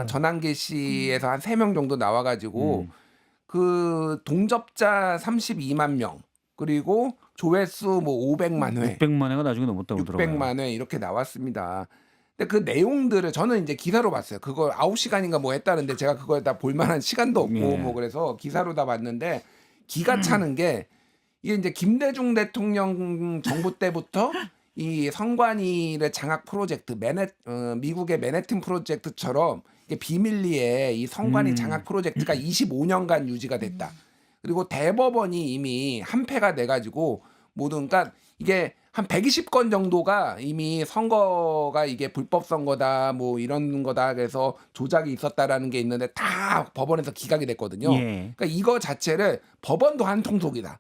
전한계 씨에서 한 3명 정도 나와가지고 그 동접자 32만 명 그리고 조회수 뭐 500만 회, 600만 회가 나중에 넘었다고 들어요. 600만 회 이렇게 나왔습니다. 근데 그 내용들을 저는 이제 기사로 봤어요. 그걸 9시간인가 뭐 했다는데 제가 그걸 다 볼만한 시간도 없고 예. 뭐 그래서 기사로 다 봤는데 기가 차는 게 이게 이제 김대중 대통령 정부 때부터 이 선관위의 장악 프로젝트 미국의 맨해튼 프로젝트처럼 이게 비밀리에 이 선관위 장악 프로젝트가 25년간 유지가 됐다. 그리고 대법원이 이미 한패가 돼가지고 모든 그러니까 이게 한 120건 정도가 이미 선거가 이게 불법 선거다 뭐 이런 거다 그래서 조작이 있었다라는 게 있는데 다 법원에서 기각이 됐거든요. 예. 그러니까 이거 자체를 법원도 한통속이다.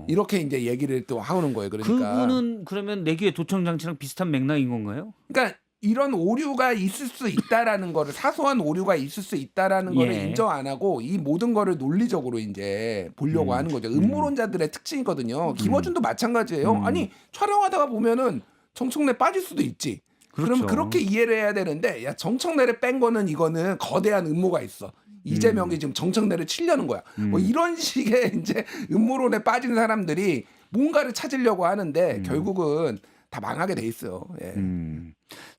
이렇게 이제 얘기를 또 하는 거예요. 그러니까 그분은 그러면 내규의 도청 장치랑 비슷한 맥락인 건가요? 그러니까 이런 오류가 있을 수 있다라는 거를 사소한 오류가 있을 수 있다라는 거를 예. 인정 안 하고 이 모든 거를 논리적으로 이제 보려고 하는 거죠. 음모론자들의 특징이거든요. 김어준도 마찬가지예요. 아니 촬영하다가 보면은 정청래 빠질 수도 있지. 그렇죠. 그럼 그렇게 이해를 해야 되는데 야 정청래를 뺀 거는 이거는 거대한 음모가 있어. 이재명이 지금 정청래를 치려는 거야. 뭐 이런 식의 이제 음모론에 빠진 사람들이 뭔가를 찾으려고 하는데 결국은 다 망하게 돼 있어요. 예.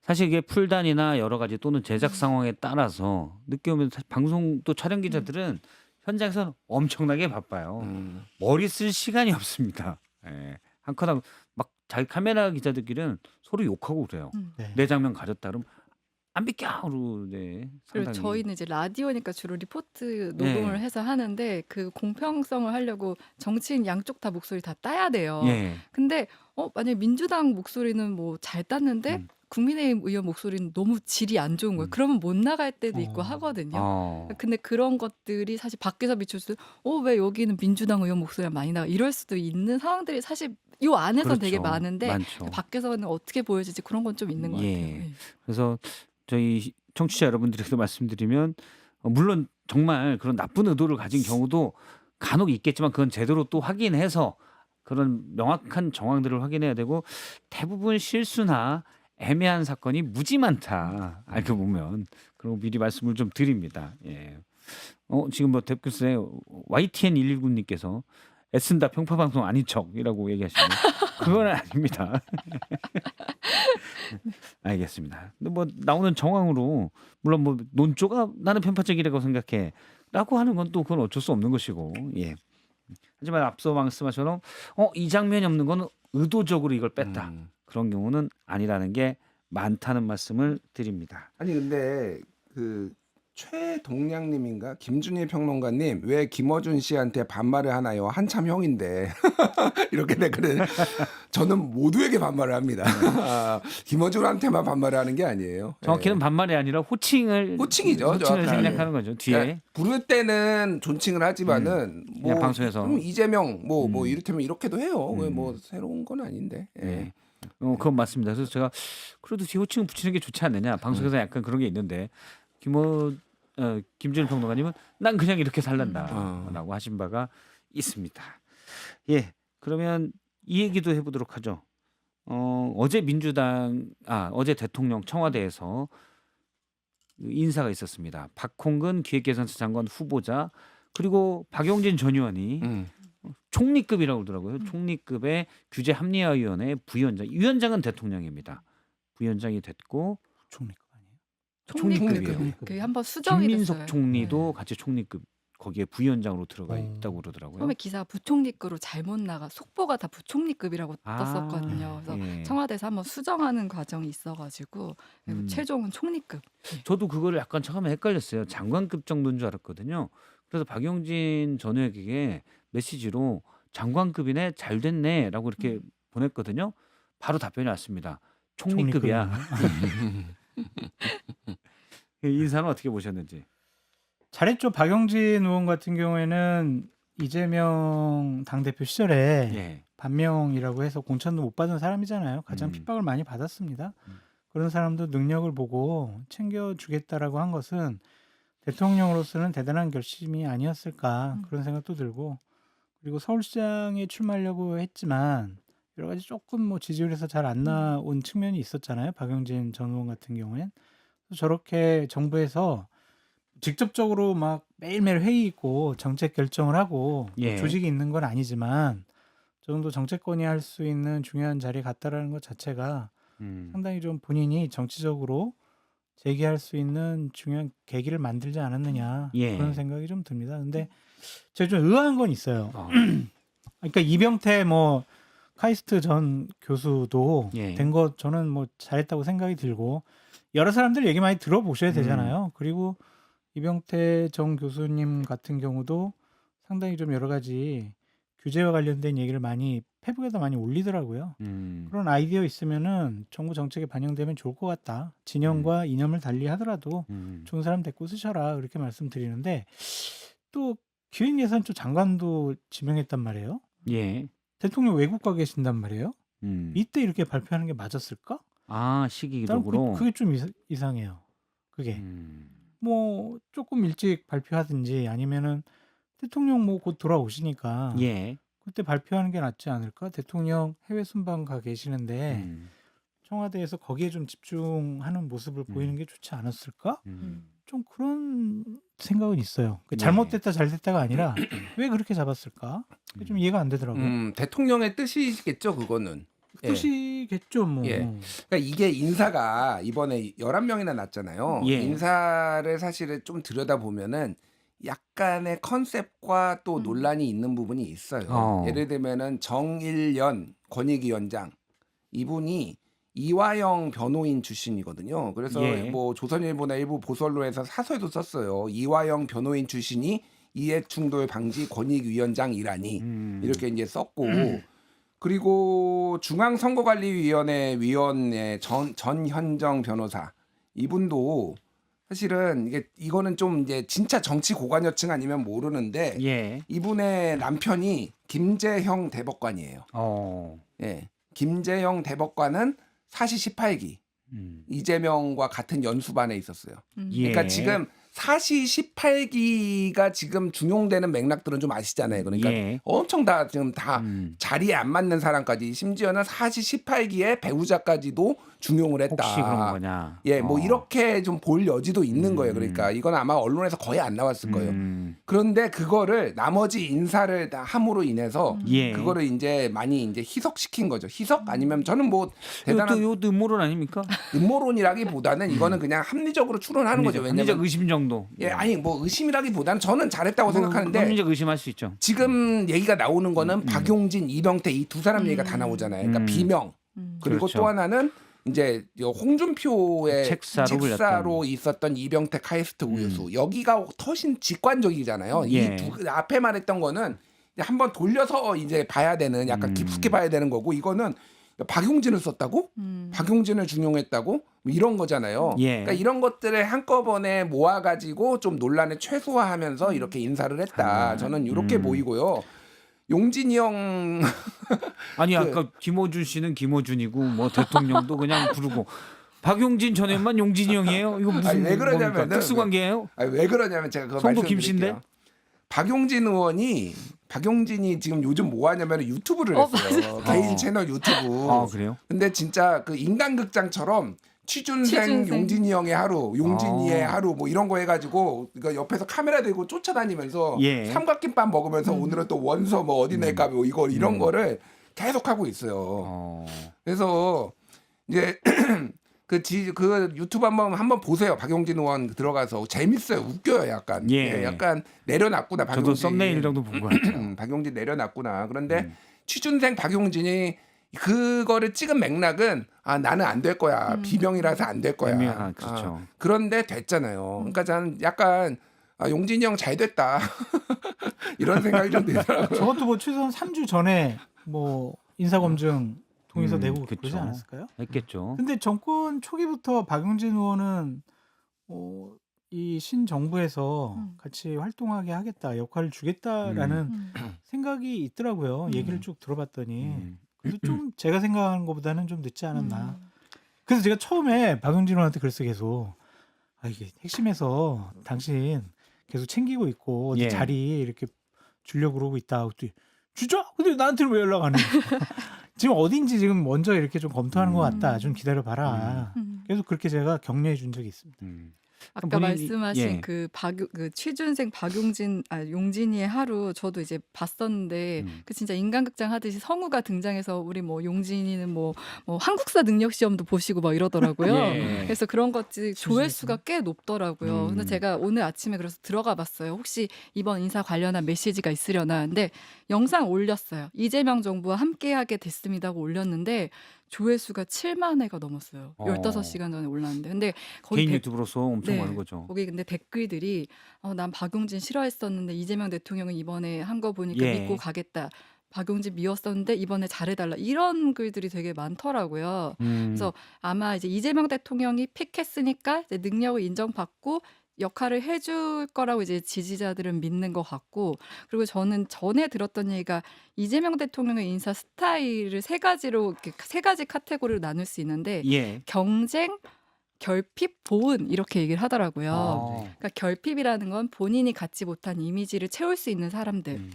사실 이게 풀단이나 여러 가지 또는 제작 상황에 따라서 늦게 오면 방송 또 촬영 기자들은 현장에서 엄청나게 바빠요. 머리 쓸 시간이 없습니다. 예. 한컷 막 자기 카메라 기자들끼리는 서로 욕하고 그래요. 네. 내 장면 가졌다 그러면 안 비켜 그러고 네. 그리고 상당히. 저희는 이제 라디오니까 주로 리포트 녹음을 네. 해서 하는데 그 공평성을 하려고 정치인 양쪽 다 목소리 다 따야 돼요. 예. 근데 만약에 민주당 목소리는 뭐 잘 땄는데 국민의힘 의원 목소리는 너무 질이 안 좋은 거예요. 그러면 못 나갈 때도 있고 하거든요. 근데 그런 것들이 사실 밖에서 비춰줄 때 왜 여기는 민주당 의원 목소리가 많이 나가 이럴 수도 있는 상황들이 사실 요 안에서 되게 많은데 많죠. 밖에서는 어떻게 보여질지 그런 건 좀 있는 것 예. 같아요. 예. 그래서 저희 청취자 여러분들에게도 말씀드리면 물론 정말 그런 나쁜 의도를 가진 경우도 간혹 있겠지만 그건 제대로 또 확인해서 그런 명확한 정황들을 확인해야 되고 대부분 실수나 애매한 사건이 무지 많다. 알고 보면 그리고 미리 말씀을 좀 드립니다. 예. 지금 뭐 댓글에 YTN119님께서 애쓴다 평파방송 아닌 척이라고 얘기하시네요. 그건 아닙니다. 알겠습니다. 근데 뭐 나오는 정황으로 물론 뭐 논조가 나는 편파적이라고 생각해라고 하는 건 또 그건 어쩔 수 없는 것이고 예. 하지만 앞서 말씀하처럼 이 장면이 없는 건 의도적으로 이걸 뺐다. 그런 경우는 아니라는 게 많다는 말씀을 드립니다. 아니 근데 그 최동량님인가 김준일 평론가님 왜 김어준 씨한테 반말을 하나요? 한참 형인데 이렇게 댓글을 저는 모두에게 반말을 합니다. 김어준한테만 반말을 하는 게 아니에요. 정확히는 반말이 아니라 호칭이죠. 호칭을 생략하는 거죠. 뒤에 부를 때는 존칭을 하지만은 뭐 그냥 방송에서 그럼 이재명 뭐 이를테면 이렇게도 해요. 뭐 새로운 건 아닌데. 예. 네. 그건 맞습니다. 그래서 제가 그래도 뒤에 호칭을 붙이는 게 좋지 않느냐. 방송에서 약간 그런 게 있는데 김준일 평론가님은 난 그냥 이렇게 살란다라고 하신 바가 있습니다. 예, 그러면 이 얘기도 해보도록 하죠. 어제 어제 대통령 청와대에서 인사가 있었습니다. 박홍근 기획개선처 장관 후보자 그리고 박용진 전 의원이 총리급이라고 그러더라고요. 총리급의 규제합리화위원회 부위원장. 위원장은 대통령입니다. 부위원장이 됐고 총리급 아니에요? 총리급이에요. 그게 한번 수정이 김민석 됐어요. 총리도 같이 총리급 거기에 부위원장으로 들어가 있다고 그러더라고요. 처음에 기사 부총리급으로 잘못 나가 속보가 다 부총리급이라고 떴었거든요. 그래서 예. 청와대에서 한번 수정하는 과정이 있어가지고 최종은 총리급. 저도 그거를 약간 처음에 헷갈렸어요. 장관급 정도인 줄 알았거든요. 그래서 박용진 전 의원에게 메시지로 장관급이네 잘 됐네라고 이렇게 보냈거든요. 바로 답변이 왔습니다. 총리급이야. 인사는 어떻게 보셨는지? 잘했죠. 박용진 의원 같은 경우에는 이재명 당대표 시절에 예. 반명이라고 해서 공천도 못 받은 사람이잖아요. 가장 핍박을 많이 받았습니다. 그런 사람도 능력을 보고 챙겨주겠다라고 한 것은 대통령으로서는 대단한 결심이 아니었을까 그런 생각도 들고 그리고 서울시장에 출마하려고 했지만 여러 가지 조금 뭐 지지율에서 잘 안 나온 측면이 있었잖아요. 박용진 전 의원 같은 경우엔 저렇게 정부에서 직접적으로 막 매일매일 회의 있고 정책 결정을 하고 예. 조직이 있는 건 아니지만 저 정도 정책권이 할 수 있는 중요한 자리에 갔다라는 것 자체가 상당히 좀 본인이 정치적으로 제기할 수 있는 중요한 계기를 만들지 않았느냐 예. 그런 생각이 좀 듭니다. 근데 제가 좀 의아한 건 있어요. 어. 그러니까 이병태 뭐 카이스트 전 교수도 예. 된 거 저는 뭐 잘했다고 생각이 들고 여러 사람들 얘기 많이 들어보셔야 되잖아요. 그리고 이병태 전 교수님 같은 경우도 상당히 좀 여러 가지 규제와 관련된 얘기를 많이 페북에다 많이 올리더라고요. 그런 아이디어 있으면은 정부 정책에 반영되면 좋을 것 같다. 진영과 이념을 달리 하더라도 좋은 사람 데리고 쓰셔라. 그렇게 말씀드리는데 또 기획예산처 장관도 지명했단 말이에요. 예. 대통령 외국 가 계신단 말이에요. 이때 이렇게 발표하는 게 맞았을까? 아 나는 시기적으로. 그게 좀 이상해요. 그게 뭐 조금 일찍 발표하든지 아니면은 대통령 뭐 곧 돌아오시니까 예. 그때 발표하는 게 낫지 않을까? 대통령 해외 순방 가 계시는데 청와대에서 거기에 좀 집중하는 모습을 보이는 게 좋지 않았을까? 좀 그런 생각은 있어요. 네. 잘못됐다 잘됐다가 아니라 왜 그렇게 잡았을까? 그게 좀 이해가 안 되더라고요. 대통령의 뜻이겠죠, 그거는. 예. 뜻이겠죠, 뭐. 예. 그러니까 이게 인사가 이번에 11명이나 났잖아요. 예. 인사를 사실은 좀 들여다보면은 약간의 컨셉과 또 논란이 있는 부분이 있어요. 예를 들면은 정일련 권익위원장 이분이 이화영 변호인 출신이거든요. 그래서 예. 뭐 조선일보나 일부 보수언론에서 사설도 썼어요. 이화영 변호인 출신이 이해충돌 방지 권익위원장이라니 이렇게 이제 썼고 그리고 중앙선거관리위원회 위원회 전현정 변호사 이분도 사실은 이거는 좀 이제 진짜 정치 고관여층 아니면 모르는데 예. 이분의 남편이 김재형 대법관이에요. 예. 김재형 대법관은 사시 18기. 이재명과 같은 연수반에 있었어요. 예. 그러니까 지금 사시 18기가 지금 중용되는 맥락들은 좀 아시잖아요. 그러니까 예. 엄청 다 지금 다 자리에 안 맞는 사람까지 심지어는 사시 18기의 배우자까지도 중용을 했다. 혹시 그런 거냐? 예, 뭐 이렇게 좀 볼 여지도 있는 거예요. 그러니까 이건 아마 언론에서 거의 안 나왔을 거예요. 그런데 그거를 나머지 인사를 다 함으로 인해서 예. 그거를 이제 많이 이제 희석시킨 거죠. 희석 아니면 저는 뭐 대단한 이것도 음모론 아닙니까? 음모론이라기보다는 이거는 그냥 합리적으로 추론하는 거죠. 합리적 왜냐면 의심 정도. 예, 아니 뭐 의심이라기보다는 저는 잘했다고 생각하는데 합리적 의심할 수 있죠. 지금 얘기가 나오는 거는 박용진, 이병태 이 두 사람 얘기가 다 나오잖아요. 그러니까 비명 그리고 그렇죠. 또 하나는 이제 홍준표의 책사로 책사로 있었던 이병태 카이스트 우유수 여기가 훨씬 직관적이잖아요. 예. 이 두 앞에 말했던 거는 한번 돌려서 이제 봐야 되는 약간 깊숙이 봐야 되는 거고 이거는 박용진을 썼다고? 박용진을 중용했다고? 뭐 이런 거잖아요. 예. 그러니까 이런 것들을 한꺼번에 모아가지고 좀 논란을 최소화하면서 이렇게 인사를 했다. 저는 이렇게 보이고요. 용진이 형 아니 아까 김어준 씨는 김어준이고 뭐 대통령도 그냥 부르고 박용진 전에만 용진이 형이에요. 이거 무슨 아니, 왜 그러냐면은 뭡니까? 특수관계예요? 아니, 왜 그러냐면 제가 그거 성도 말씀드릴게요. 김씨인데? 박용진이 지금 요즘 뭐 하냐면 유튜브를 했어요. 맞아요. 개인 채널 유튜브. 아 그래요? 근데 진짜 그 인간극장처럼 취준생 용진이 형의 하루, 용진이의 하루 뭐 이런 거 해가지고 이거 옆에서 카메라 들고 쫓아다니면서 예. 삼각김밥 먹으면서 오늘은 또 원서 뭐 어디 낼까 뭐 이런 거를 계속 하고 있어요. 그래서 이제 그 유튜브 한번 보세요. 박용진 의원 들어가서 재밌어요. 웃겨요. 약간. 예. 약간 내려놨구나. 박용진. 저도 썸네일 정도 본 것 같아요. 박용진 내려놨구나. 그런데 취준생 박용진이 그거를 찍은 맥락은 나는 안 될 거야. 비명이라서 안 될 거야. 그렇죠. 그런데 됐잖아요. 그러니까 저는 약간 용진이 형 잘 됐다. 이런 생각이 좀 들더라고요. 저것도 뭐 최소한 3주 전에 뭐 인사검증 통해서 내고 그쵸. 그러지 않았을까요? 했겠죠. 근데 정권 초기부터 박용진 의원은 이 신정부에서 같이 활동하게 하겠다, 역할을 주겠다라는 생각이 있더라고요. 얘기를 쭉 들어봤더니. 그래서 좀 제가 생각하는 것보다는 좀 늦지 않았나. 그래서 제가 처음에 박용진 의원한테 그랬어요. 계속 이게 핵심에서 당신 계속 챙기고 있고 어디 예. 자리 이렇게 주려고 그러고 있다. 그랬더니 진짜? 근데 나한테는 왜 연락 안 해? 지금 어딘지 지금 먼저 이렇게 좀 검토하는 것 같다. 좀 기다려봐라. 계속 그렇게 제가 격려해 준 적이 있습니다. 아까 본인이- 말씀하신 예. 그 취준생 용진이의 하루 저도 이제 봤었는데 그 진짜 인간극장 하듯이 성우가 등장해서 우리 뭐 용진이는 뭐 한국사 능력 시험도 보시고 막 이러더라고요. 예. 그래서 그런 것들이 조회수가 꽤 높더라고요. 근데 제가 오늘 아침에 그래서 들어가 봤어요. 혹시 이번 인사 관련한 메시지가 있으려나. 근데 영상 올렸어요. 이재명 정부와 함께하게 됐습니다 하고 올렸는데 조회수가 7만 회가 넘었어요. 15시간 전에 올랐는데. 근데 거기 개인 유튜브로서 엄청 네. 많은 거죠. 거기 근데 댓글들이 난 박용진 싫어했었는데 이재명 대통령은 이번에 한 거 보니까 예. 믿고 가겠다. 박용진 미웠었는데 이번에 잘해달라. 이런 글들이 되게 많더라고요. 그래서 아마 이제 이재명 대통령이 픽했으니까 이제 능력을 인정받고 역할을 해줄 거라고 이제 지지자들은 믿는 것 같고, 그리고 저는 전에 들었던 얘기가 이재명 대통령의 인사 스타일을 세 가지 카테고리로 나눌 수 있는데 예. 경쟁, 결핍, 보은 이렇게 얘기를 하더라고요. 그러니까 결핍이라는 건 본인이 갖지 못한 이미지를 채울 수 있는 사람들.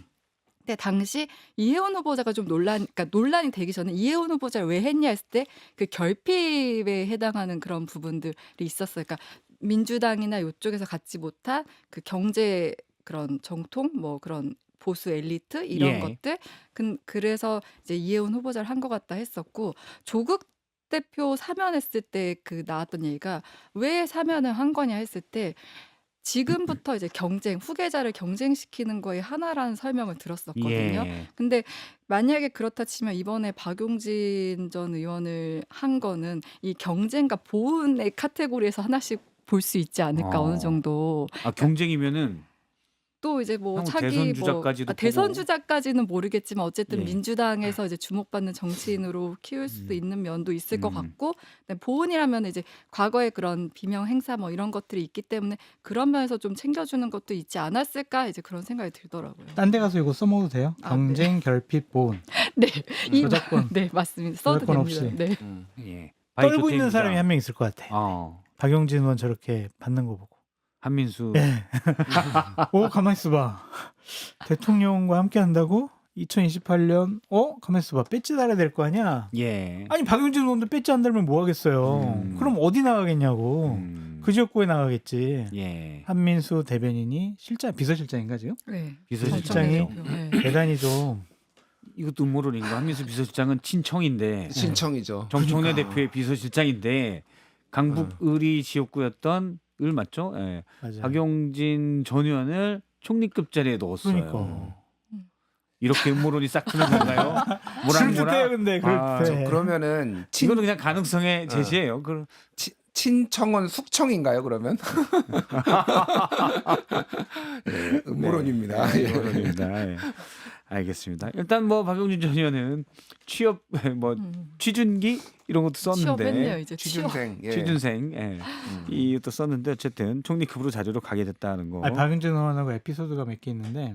근데 당시 이혜원 후보자가 좀 논란이 되기 전에 이혜원 후보자를 왜 했냐 했을 때 그 결핍에 해당하는 그런 부분들이 있었어요. 그러니까 민주당이나 이쪽에서 갖지 못한 그 경제 그런 정통 뭐 그런 보수 엘리트 이런 예. 것들. 그래서 이제 이혜원 후보자를 한 것 같다 했었고, 조국 대표 사면했을 때 그 나왔던 얘기가 왜 사면을 한 거냐 했을 때 지금부터 이제 후계자를 경쟁시키는 거의 하나라는 설명을 들었었거든요. 예. 근데 만약에 그렇다 치면 이번에 박용진 전 의원을 한 거는 이 경쟁과 보은의 카테고리에서 하나씩 볼 수 있지 않을까 어느 정도. 경쟁이면은 또 이제 뭐 한국 차기 대선 뭐 주자까지도 대선 보고. 주자까지는 모르겠지만 어쨌든 예. 민주당에서 이제 주목받는 정치인으로 키울 수도 있는 면도 있을 것 같고, 근데 보은이라면 이제 과거에 그런 비명 행사 뭐 이런 것들이 있기 때문에 그런 면에서 좀 챙겨주는 것도 있지 않았을까 이제 그런 생각이 들더라고요. 딴 데 가서 이거 써먹어도 돼요? 경쟁, 결핍, 보온. 네, 저작권. 네 맞습니다. 써도 저작권 됩니다. 없이. 네. 예. 떨고 조태인 있는 기자. 사람이 한 명 있을 것 같아. 박용진 의원 저렇게 받는 거 보고. 한민수. 예. 가만 있어봐. 대통령과 함께 한다고? 2028년 가만 있어봐. 배지 달아야 될 거 아니야? 예. 아니 박용진 의원도 배지 안 달면 뭐 하겠어요. 그럼 어디 나가겠냐고. 그 지역구에 나가겠지. 예. 한민수 대변인이 비서실장인가 지금? 네. 비서실장이 정청래 대표. 네. 대단히 좀 이것도 음모론인 거. 한민수 비서실장은 친청인데 신청이죠. 정청래 그러니까. 대표의 비서실장인데 강북 의리 지역구였던 을 맞죠? 예. 맞아. 박용진 전 의원을 총리급 자리에 넣었어요. 그러니까. 이렇게 음모론이 싹 트는 건가요? 그럴듯해요, 근데 그럴듯해. 그러면은 이거는 그냥 가능성의 제시예요. 친청은 숙청인가요? 그러면 네, 음모론입니다. 네, 음모론입니다. 예. 알겠습니다. 일단 뭐 박용진 전 의원은 취업 뭐 취준기 이런 것도 썼는데 취업했네요, 이제 취준생. 예. 취준생 이것도 썼는데 어쨌든 총리급으로 자료로 가게 됐다는 거. 아니, 박용진 의원하고 에피소드가 몇 개 있는데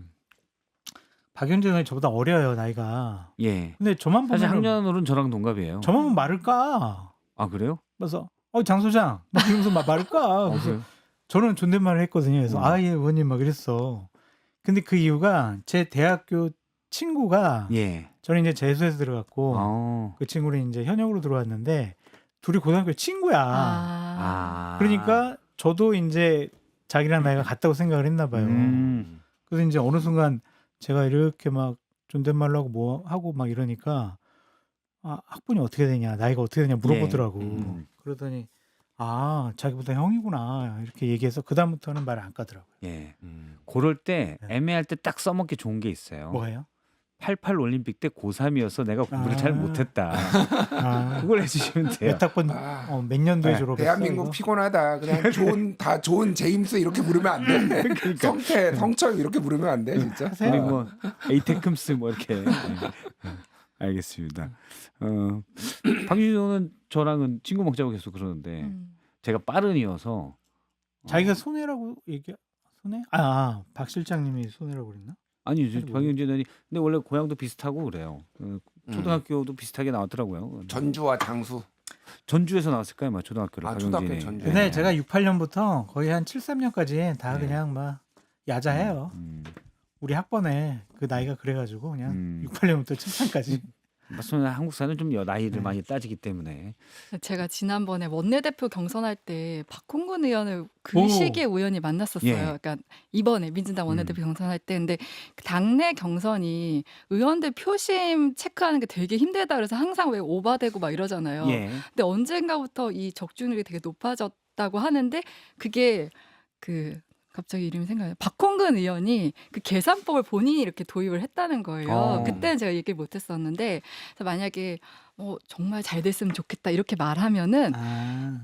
박용진 의원이 저보다 어려요 나이가. 예. 근데 저만 보면 사실 학년으로는 저랑 동갑이에요. 저만 보면 말을 까. 아 그래요? 그래서 장 소장 막 이러면서 말을 까. 그래서 그래요? 저는 존댓말을 했거든요. 그래서 예 의원님 막 이랬어. 근데 그 이유가 제 대학교 친구가 예. 저는 이제 재수해서 들어갔고 그 친구는 이제 현역으로 들어왔는데 둘이 고등학교 친구야. 그러니까 저도 이제 자기랑 나이가 같다고 생각을 했나 봐요. 그래서 이제 어느 순간 제가 이렇게 막 존댓말로 하고 뭐 하고 막 이러니까 학번이 어떻게 되냐, 나이가 어떻게 되냐 물어보더라고. 그러더니 자기보다 형이구나 이렇게 얘기해서 그 다음부터는 말을 안 까더라고요. 예. 그럴 때 애매할 때 딱 써먹기 좋은 게 있어요. 뭐예요? 88 올림픽 때 고3이어서 내가 공부를 잘 못했다. 그걸 해주시면 돼요. 몇 학번 몇 년도에 네. 졸업했어? 대한민국 이거? 피곤하다. 그냥 다 좋은 제임스 이렇게 부르면 안 돼. 성태, 성철 이렇게 부르면 안 돼, 진짜. 우리 뭐 에이테크스 뭐 이렇게. 알겠습니다. 박유진은 저랑은 친구 먹자고 계속 그러는데 제가 빠른이어서 자기가 손해라고 손해? 박 실장님이 손해라고 그랬나? 아니 박윤진 의원이 근데 원래 고향도 비슷하고 그래요. 초등학교도 비슷하게 나왔더라고요. 전주와 장수. 전주에서 나왔을까요? 막 초등학교를 초등학교 박용진이. 전주. 근데 제가 68년부터 거의 한 7, 3년까지 다 그냥 막 야자해요. 우리 학번에 그 나이가 그래가지고 그냥 68년부터 7년까지. 맞습니다. 한국 사는 좀 나이를 많이 따지기 때문에. 제가 지난번에 원내대표 경선할 때 박홍근 의원을 그 시기에 우연히 만났었어요. 예. 그러니까 이번에 민진당 원내대표 경선할 때 근데 당내 경선이 의원들 표심 체크하는 게 되게 힘들다 그래서 항상 왜 오바되고 막 이러잖아요. 예. 근데 언젠가부터 이 적중률이 되게 높아졌다고 하는데 그게 갑자기 이름이 생각나요. 박홍근 의원이 그 계산법을 본인이 이렇게 도입을 했다는 거예요. 그때는 제가 얘기 못 했었는데 그래서 만약에 정말 잘 됐으면 좋겠다 이렇게 말하면은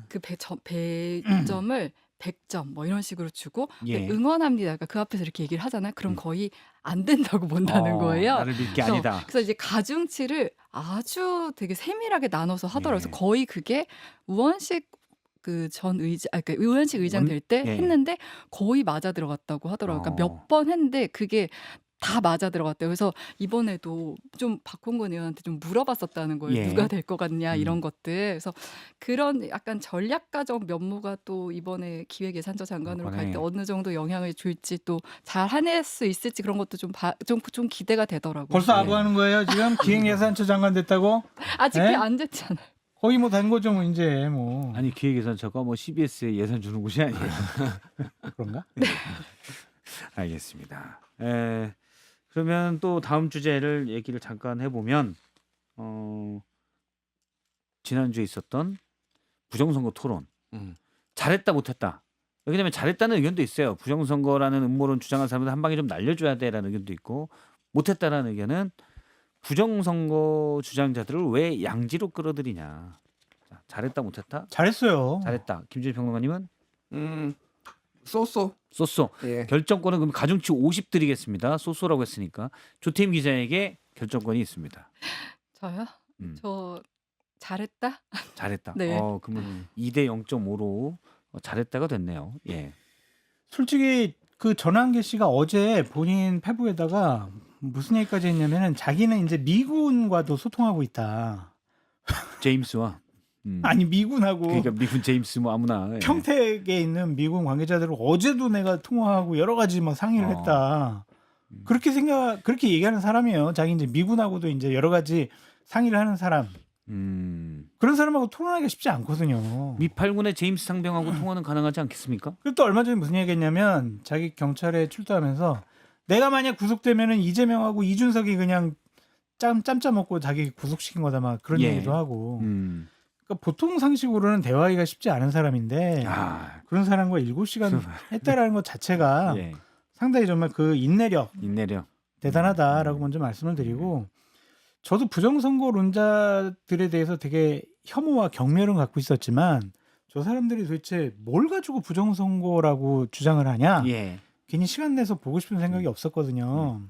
그 배점을 100점 뭐 이런 식으로 주고 응원합니다. 그러니까 그 앞에서 이렇게 얘기를 하잖아요. 그럼 거의 안 된다고 본다는 거예요. 나를 믿게 아니다. 그래서 이제 가중치를 아주 되게 세밀하게 나눠서 하더라고요. 그래서 거의 그게 우원식 그러니까 의원식 의장 될 때 했는데 거의 맞아 들어갔다고 하더라고요. 그러니까 몇 번 했는데 그게 다 맞아 들어갔대요. 그래서 이번에도 좀 박홍근 의원한테 좀 물어봤었다는 거예요. 누가 될 것 같냐 이런 것들. 그래서 그런 약간 전략가적 면모가 또 이번에 기획예산처 장관으로 갈 때 어느 정도 영향을 줄지 또 잘 해낼 수 있을지 그런 것도 좀 기대가 되더라고요. 벌써 아부하는 거예요 지금? 기획예산처 장관 됐다고? 아직 그게 안 됐잖아요. 거의 뭐 된 거죠 뭐 이제 뭐. 아니 기획예산처가 뭐 CBS에 예산 주는 곳이 아니에요. 그런가? 네. 알겠습니다. 그러면 또 다음 주제를 얘기를 잠깐 해보면 지난주에 있었던 부정선거 토론. 잘했다 못했다. 왜냐하면 잘했다는 의견도 있어요. 부정선거라는 음모론 주장하는 사람들 한 방에 좀 날려줘야 돼라는 의견도 있고 못했다라는 의견은 부정선거 주장자들을 왜 양지로 끌어들이냐. 자, 잘했다 못했다. 잘했어요. 잘했다. 김준일 평론가님은 쏘쏘. 쏘쏘. 예. 결정권은 그럼 가중치 50 드리겠습니다. 쏘쏘라고 했으니까 조태임 기자에게 결정권이 있습니다. 저요? 저 잘했다. 잘했다. 네. 그러면 2대 0.5로 잘했다가 됐네요. 예. 솔직히 그 전한계 씨가 어제 본인 페북에다가 무슨 얘기까지 했냐면은 자기는 이제 미군과도 소통하고 있다. 제임스와. 아니 미군하고 그러니까 미군 제임스 뭐 아무나 예. 평택에 있는 미군 관계자들을 어제도 내가 통화하고 여러 가지 막 상의를 했다. 그렇게 얘기하는 사람이에요. 자기 이제 미군하고도 이제 여러 가지 상의를 하는 사람. 그런 사람하고 토론하기가 쉽지 않거든요. 미 8군의 제임스 상병하고 통화는 가능하지 않겠습니까? 그리고 또 얼마 전에 무슨 얘기했냐면 자기 경찰에 출두하면서 내가 만약 구속되면은 이재명하고 이준석이 그냥 짬짜 먹고 자기 구속시킨 거다 막 그런 예. 얘기도 하고. 그러니까 보통 상식으로는 대화하기가 쉽지 않은 사람인데 아, 그런 사람과 7시간 했다라는 것 자체가 예. 상당히 정말 그 인내력 인내력. 대단하다라고 먼저 말씀을 드리고 저도 부정선거론자들에 대해서 되게 혐오와 경멸은 갖고 있었지만 저 사람들이 도대체 뭘 가지고 부정선거라고 주장을 하냐 예. 괜히 시간 내서 보고 싶은 생각이 없었거든요.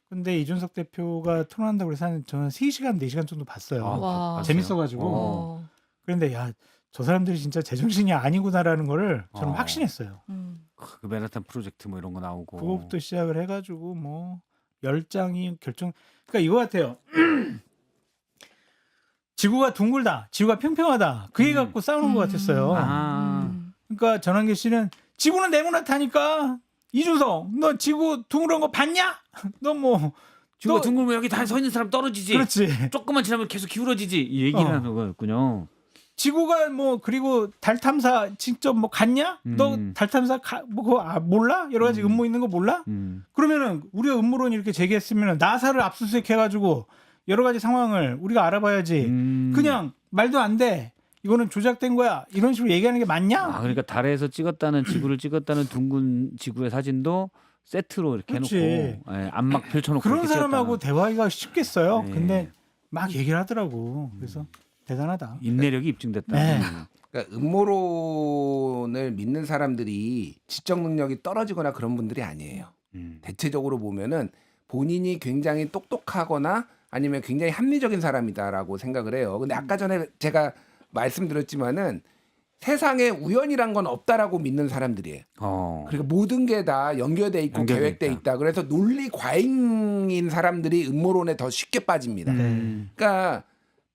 근데 이준석 대표가 토론한다고 그래서 저는 3시간 4시간 정도 봤어요. 아, 와. 봤어요? 재밌어가지고 어. 그런데 야 저 사람들이 진짜 제정신이 아니구나라는 거를 저는 어. 확신했어요. 그 맨하탄 프로젝트 뭐 이런 거 나오고. 그거부터 시작을 해가지고 뭐 10장이 결정. 그러니까 이거 같아요. 지구가 둥글다, 지구가 평평하다. 그 얘기 갖고 싸우는 것 같았어요. 아. 그러니까 전환기 씨는 지구는 네모나다니까. 이준석, 너 지구 둥그런 거 봤냐? 너 뭐 지구가 너- 둥글면 여기 다 서 있는 사람 떨어지지. 그렇지. 조금만 지나면 계속 기울어지지. 이 얘기를 하는 거였군요. 지구가 뭐 그리고 달 탐사 직접 뭐 갔냐? 너 달 탐사 뭐 그거 몰라? 여러 가지 음모 있는 거 몰라? 그러면은 우리가 음모론 이렇게 제기했으면 나사를 압수수색해가지고 여러 가지 상황을 우리가 알아봐야지. 그냥 말도 안 돼. 이거는 조작된 거야. 이런 식으로 얘기하는 게 맞냐? 아, 그러니까 달에서 찍었다는 지구를 찍었다는 둥근 지구의 사진도 세트로 이렇게 그렇지. 해놓고 예, 안막 펼쳐놓고 그런 이렇게 사람하고 찍었다는. 대화하기가 쉽겠어요. 네. 근데 막 얘기를 하더라고. 그래서 대단하다. 인내력이 입증됐다. 네. 그러니까 음모론을 믿는 사람들이 지적 능력이 떨어지거나 그런 분들이 아니에요. 대체적으로 보면은 본인이 굉장히 똑똑하거나 아니면 굉장히 합리적인 사람이다라고 생각을 해요. 근데 아까 전에 제가 말씀드렸지만은 세상에 우연이란 건 없다라고 믿는 사람들이에요. 그러니까 모든 게 다 연결돼 있고 연결돼 계획돼 있다. 있다. 그래서 논리 과잉인 사람들이 음모론에 더 쉽게 빠집니다. 그러니까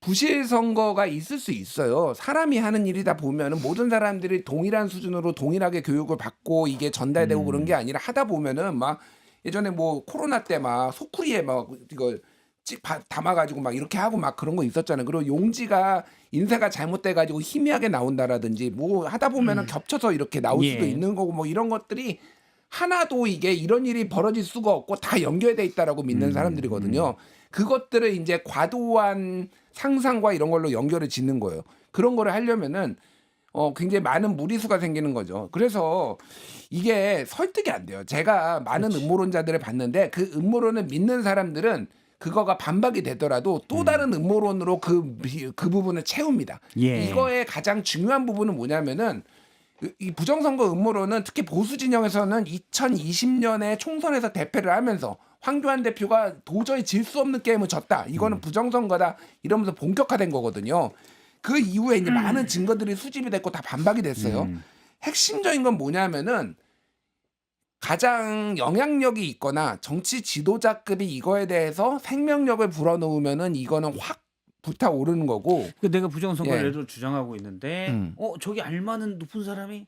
부실 선거가 있을 수 있어요. 사람이 하는 일이다 보면은 모든 사람들이 동일한 수준으로 동일하게 교육을 받고 이게 전달되고 그런 게 아니라 하다 보면은 막 예전에 뭐 코로나 때 막 소쿠리에 막 이거 담아가지고 막 이렇게 하고 막 그런 거 있었잖아요. 그리고 용지가 인쇄가 잘못돼가지고 희미하게 나온다라든지 뭐 하다 보면은 겹쳐서 이렇게 나올 수도 예. 있는 거고 뭐 이런 것들이 하나도 이게 이런 일이 벌어질 수가 없고 다 연결돼 있다라고 믿는 사람들이거든요. 그것들을 이제 과도한 상상과 이런 걸로 연결을 짓는 거예요. 그런 거를 하려면은 굉장히 많은 무리수가 생기는 거죠. 그래서 이게 설득이 안 돼요. 제가 많은 음모론자들을 봤는데 그 음모론을 믿는 사람들은 그거가 반박이 되더라도 또 다른 음모론으로 그 부분을 채웁니다. 예. 이거의 가장 중요한 부분은 뭐냐면은 이 부정선거 음모론은 특히 보수 진영에서는 2020년에 총선에서 대패를 하면서 황교안 대표가 도저히 질 수 없는 게임을 졌다. 이거는 부정선거다. 이러면서 본격화된 거거든요. 그 이후에 이제 많은 증거들이 수집이 됐고 다 반박이 됐어요. 핵심적인 건 뭐냐면은 가장 영향력이 있거나 정치 지도자급이 이거에 대해서 생명력을 불어넣으면은 이거는 확 불타오르는 거고. 그 내가 부정선거를 예. 예를 들어 주장하고 있는데 저기 알만한 높은 사람이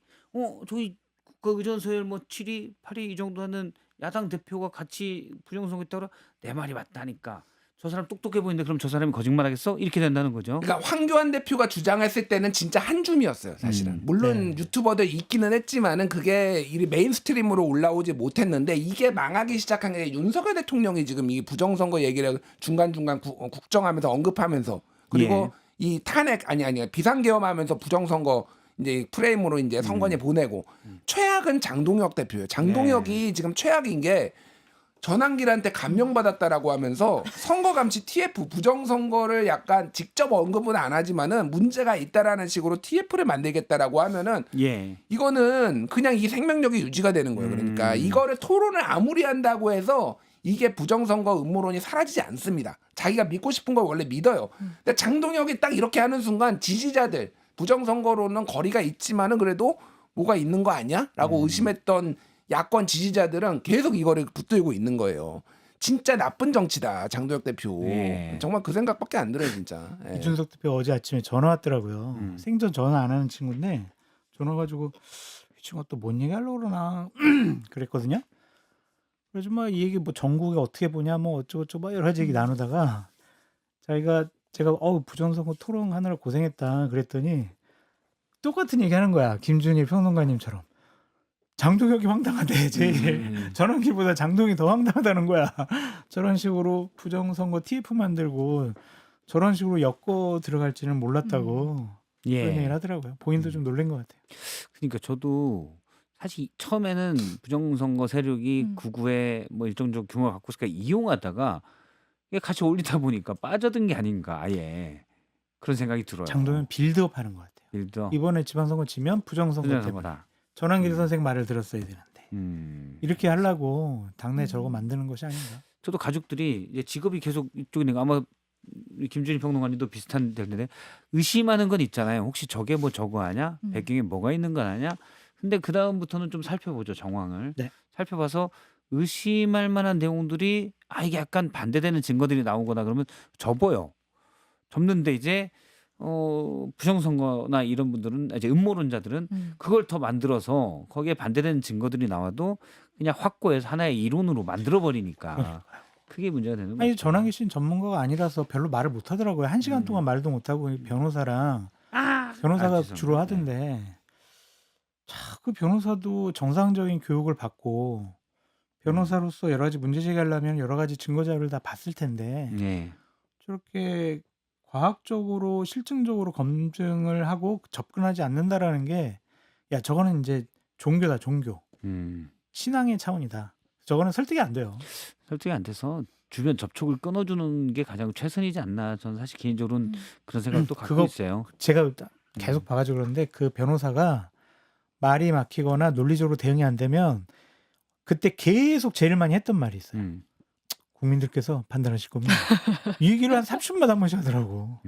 저기 국가의전서열 뭐 7위 8위 이 정도 하는 야당 대표가 같이 부정선거했다고 내 말이 맞다니까. 저 사람 똑똑해 보이는데 그럼 저 사람이 거짓말하겠어? 이렇게 된다는 거죠. 그러니까 황교안 대표가 주장했을 때는 진짜 한 줌이었어요, 사실은. 물론 유튜버들 있기는 했지만은 그게 이 메인스트림으로 올라오지 못했는데 이게 망하기 시작한 게 윤석열 대통령이 지금 이 부정선거 얘기를 중간중간 국정하면서 언급하면서 그리고 이 탄핵 아니 비상계엄하면서 부정선거 이제 프레임으로 이제 선관위 보내고 최악은 장동혁 대표예요. 장동혁이 지금 최악인 게 전환길한테 감명받았다라고 하면서 선거감시 TF 부정선거를 약간 직접 언급은 안 하지만은 문제가 있다라는 식으로 TF를 만들겠다라고 하면은 이거는 그냥 이 생명력이 유지가 되는 거예요. 그러니까 이거를 토론을 아무리 한다고 해서 이게 부정선거 음모론이 사라지지 않습니다. 자기가 믿고 싶은 걸 원래 믿어요. 근데 장동혁이 딱 이렇게 하는 순간 지지자들 부정선거로는 거리가 있지만은 그래도 뭐가 있는 거 아니야? 라고 의심했던 야권 지지자들은 계속 이거를 붙들고 있는 거예요. 진짜 나쁜 정치다 장도혁 대표. 예. 정말 그 생각밖에 안 들어요 진짜. 예. 이준석 대표 어제 아침에 전화 왔더라고요. 생전 전화 안 하는 친구인데 전화 가지고 이 친구가 또 뭔 얘기하려고 그러나 그랬거든요. 그래서 막 이 얘기 뭐 전국에 어떻게 보냐 뭐 어쩌고저쩌고 막 여러 가지 얘기 나누다가 제가 부정선거 토론하느라 고생했다 그랬더니 똑같은 얘기 하는 거야. 김준일 평론가님처럼. 장동혁이 황당하대 제일. 전원기보다 장동이 더 황당하다는 거야. 저런 식으로 부정선거 TF 만들고 저런 식으로 엮어 들어갈지는 몰랐다고 예. 그런 얘기를 하더라고요. 본인도 좀 놀란 것 같아요. 그러니까 저도 사실 처음에는 부정선거 세력이 구구에 뭐 일정적 규모를 갖고 있으니까 이용하다가 이게 같이 올리다 보니까 빠져든 게 아닌가 아예 그런 생각이 들어요. 장동현 빌드업 하는 것 같아요. 빌더 이번에 지방선거 지면 부정선거 때문에 부정선거다. 전환길 선생 말을 들었어야 되는데 이렇게 하려고 당내 저거 만드는 것이 아닌가. 저도 가족들이 이제 직업이 계속 이쪽이니까 아마 김준일 평론가님도 비슷한 텐데 의심하는 건 있잖아요. 혹시 저게 뭐 저거 아냐? 배경에 뭐가 있는 건 아냐? 근데 그 다음부터는 좀 살펴보죠 정황을. 네. 살펴봐서 의심할 만한 내용들이 이게 약간 반대되는 증거들이 나오거나 그러면 접어요. 접는데 이제 부정선거나 이런 분들은 이제 음모론자들은 그걸 더 만들어서 거기에 반대되는 증거들이 나와도 그냥 확고해서 하나의 이론으로 만들어 버리니까 그게 문제가 되는 거죠. 아니 전환기 씨는 전문가가 아니라서 별로 말을 못 하더라고요. 1시간 동안 말도 못 하고 변호사가 죄송합니다. 주로 하던데. 그 변호사도 정상적인 교육을 받고 변호사로서 여러 가지 문제 제기하려면 여러 가지 증거 자료를 다 봤을 텐데 네. 저렇게 과학적으로 실증적으로 검증을 하고 접근하지 않는다라는 게 야 저거는 이제 종교다 종교 신앙의 차원이다. 저거는 설득이 안 돼요. 설득이 안 돼서 주변 접촉을 끊어주는 게 가장 최선이지 않나. 저는 사실 개인적으로는 그런 생각도 갖고 그거 있어요. 제가 계속 봐가지고 그러는데 그 변호사가 말이 막히거나 논리적으로 대응이 안 되면 그때 계속 제일 많이 했던 말이 있어요. 국민들께서 판단하실 겁니다. 이 얘기를 한 30분마다 한 번씩 하더라고.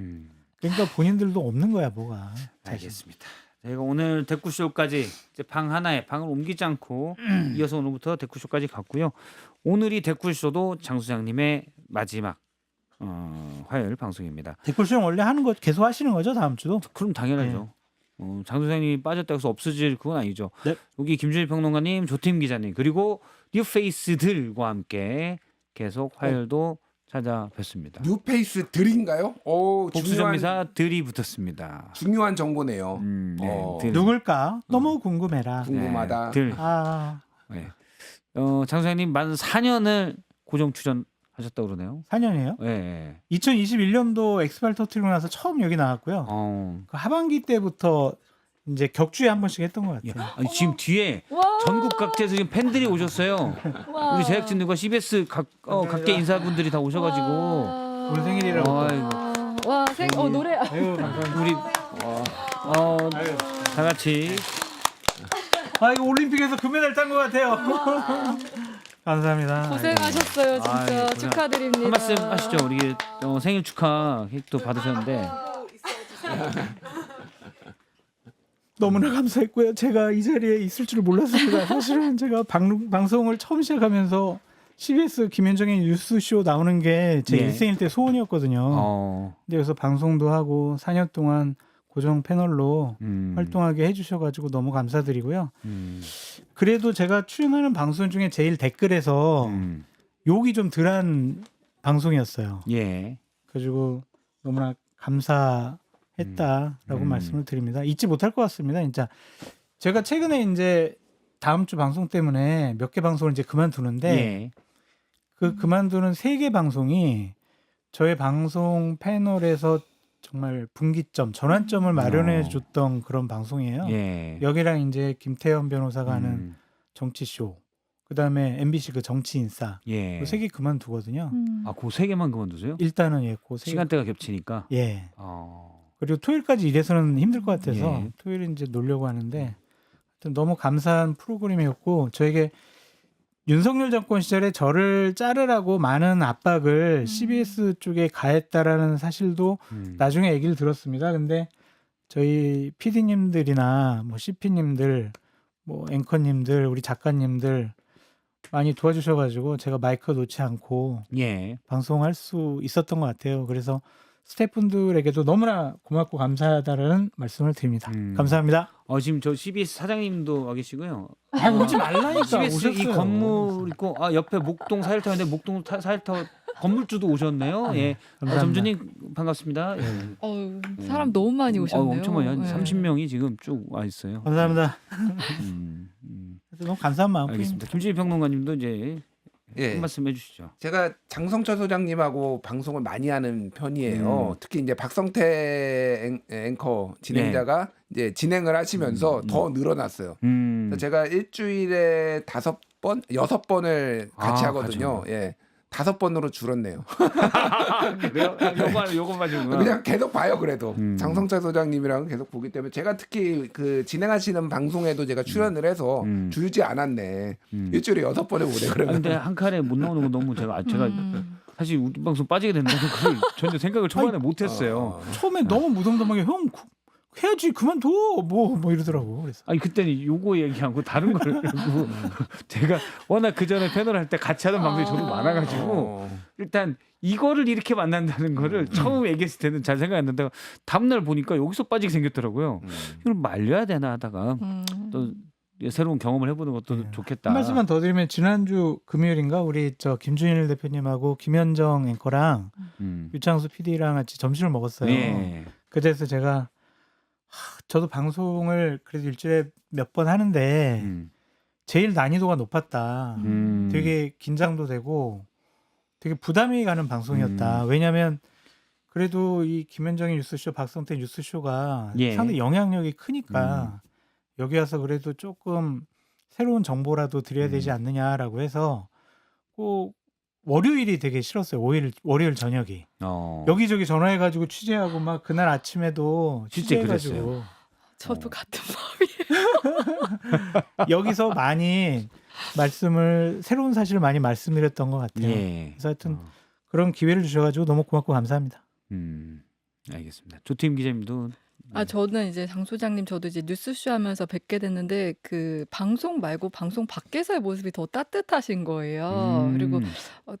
그러니까 본인들도 없는 거야 뭐가. 알겠습니다. 저희가 오늘 데쿠쇼까지 이제 방 하나에 방을 옮기지 않고 이어서 오늘부터 데쿠쇼까지 갔고요. 오늘이 데쿠쇼도 장 소장님의 마지막 화요일 방송입니다. 댓글 수용 원래 하는 거 계속 하시는 거죠 다음 주도? 그럼 당연하죠. 장 소장님이 빠졌다고 해서 없어질 그건 아니죠. 네. 여기 김준일 평론가님, 조팀 기자님 그리고 뉴페이스들과 함께 계속 화요일도 찾아뵙습니다. 뉴페이스 들인가요? 복수전미사들이 붙었습니다. 중요한 정보네요. 네, 들. 누굴까? 너무 궁금해라. 궁금하다. 들. 아 네. 장 소장님 만 4년을 고정 출연하셨다고 그러네요. 4년이에요? 네. 2021년도 엑스파일 터트리고 나서 처음 여기 나왔고요. 그 하반기 때부터 이제 격주에 한 번씩 했던 것 같아요. 아니, 지금 뒤에 와. 전국 각지에서 지금 팬들이 오셨어요. 와. 우리 제작진들과 CBS 각계 인사분들이 다 오셔가지고 오늘 생일이라고. 아이고. 와, 노래. 아유 감사합니다. 우리 다 같이 이거 올림픽에서 금메달 딴 것 같아요. 감사합니다. 고생하셨어요, 진짜. 아이고, 고생. 축하드립니다. 한 말씀 하시죠. 우리 생일 축하 케이크도 받으셨는데 너무나 감사했고요. 제가 이 자리에 있을 줄을 몰랐습니다. 사실은 제가 방송을 처음 시작하면서 CBS 김현정의 뉴스쇼 나오는 게 제 네. 일생일 때 소원이었거든요. 근데 여기서 방송도 하고 4년 동안 고정 패널로 활동하게 해주셔가지고 너무 감사드리고요. 그래도 제가 출연하는 방송 중에 제일 댓글에서 욕이 좀 덜한 방송이었어요. 예. 그래가지고 너무나 감사했다라고 말씀을 드립니다. 잊지 못할 것 같습니다. 진짜 제가 최근에 이제 다음 주 방송 때문에 몇 개 방송을 이제 그만두는데 예. 그 그만두는 3개 방송이 저의 방송 패널에서 정말 분기점, 전환점을 마련해 줬던 그런 방송이에요. 예. 여기랑 이제 김태현 변호사가 하는 정치쇼, 그다음에 MBC 그 정치인싸, 예. 그 3개 그만두거든요. 그 세 개만 그만두세요? 일단은 그 3개. 시간대가 겹치니까. 예. 그리고 토요일까지 일해서는 힘들 것 같아서 예. 토요일에 이제 놀려고 하는데 하여튼 너무 감사한 프로그램이었고 저에게 윤석열 정권 시절에 저를 자르라고 많은 압박을 CBS 쪽에 가했다라는 사실도 나중에 얘기를 들었습니다. 근데 저희 PD님들이나 뭐 CP님들, 뭐 앵커님들, 우리 작가님들 많이 도와주셔가지고 제가 마이크 놓지 않고 예. 방송할 수 있었던 것 같아요. 그래서 스태프분들에게도 너무나 고맙고 감사하다는 말씀을 드립니다. 감사합니다. 지금 저 CBS 사장님도 와 계시고요. 오지 말라니까. CBS 이 오셨어요. 건물 있고 옆에 목동 사일타워인데 목동 사일타워 건물주도 오셨네요. 예. 감사합니다. 점주님 반갑습니다. 예. 사람 너무 많이 오셨네요. 엄청 많이 한 네. 30명이 지금 쭉 와 있어요. 감사합니다. 그래서 너무 감사한 마음. 알겠습니다. 김진희 평론가님도 이제 예. 한 말씀 해주시죠. 제가 장성철 소장님하고 방송을 많이 하는 편이에요. 특히 이제 박성태 앵커 진행자가 이제 진행을 하시면서 더 늘어났어요. 그래서 제가 일주일에 5번, 6번을 같이 하거든요. 같이 예. 5번으로 줄었네요. 그래요? 요거만 지금 그냥 계속 봐요. 그래도 음. 장성철 소장님이랑 계속 보기 때문에 제가 특히 그 진행하시는 방송에도 제가 출연을 해서 줄지 않았네. 일주일에 6번을 보내 그러면. 근데 한 칸에 못 나오는 건 너무 제가 사실 우리 방송 빠지게 된다는 걸 전혀 생각을 초반에 못했어요. 처음에 너무 무덤덤하게 형 해야지 그만둬 뭐 이러더라고. 그래서 아니 그때는 요거 얘기하고 다른 걸 하고 제가 워낙 그 전에 패널 할 때 같이 하던 방송이 저도 많아가지고 일단 이거를 이렇게 만난다는 거를 처음 얘기했을 때는 잘 생각 안 난다가 다음날 보니까 여기서 빠지게 생겼더라고요. 이걸 말려야 되나 하다가 또 새로운 경험을 해보는 것도 좋겠다. 한 말씀만 더 드리면 지난주 금요일인가 우리 저 김준일 대표님하고 김현정 앵커랑 유창수 PD랑 같이 점심을 먹었어요. 예. 그래서 제가 저도 방송을 그래도 일주일에 몇 번 하는데 제일 난이도가 높았다. 되게 긴장도 되고 되게 부담이 가는 방송이었다. 왜냐하면 그래도 이 김현정의 뉴스쇼, 박성태 뉴스쇼가 예. 상당히 영향력이 크니까 여기 와서 그래도 조금 새로운 정보라도 드려야 되지 않느냐라고 해서 꼭 월요일이 되게 싫었어요. 월요일 저녁이. 여기저기 전화해가지고 취재하고 막 그날 아침에도 실제 취재해가지고 저도 같은 마음이에요. 여기서 많이 새로운 사실을 많이 말씀드렸던 것 같아요. 예. 그래서 하여튼 그런 기회를 주셔가지고 너무 고맙고 감사합니다. 알겠습니다. 조팀 기자님도 저는 이제 장 소장님 저도 이제 뉴스쇼 하면서 뵙게 됐는데 그 방송 말고 방송 밖에서의 모습이 더 따뜻하신 거예요. 그리고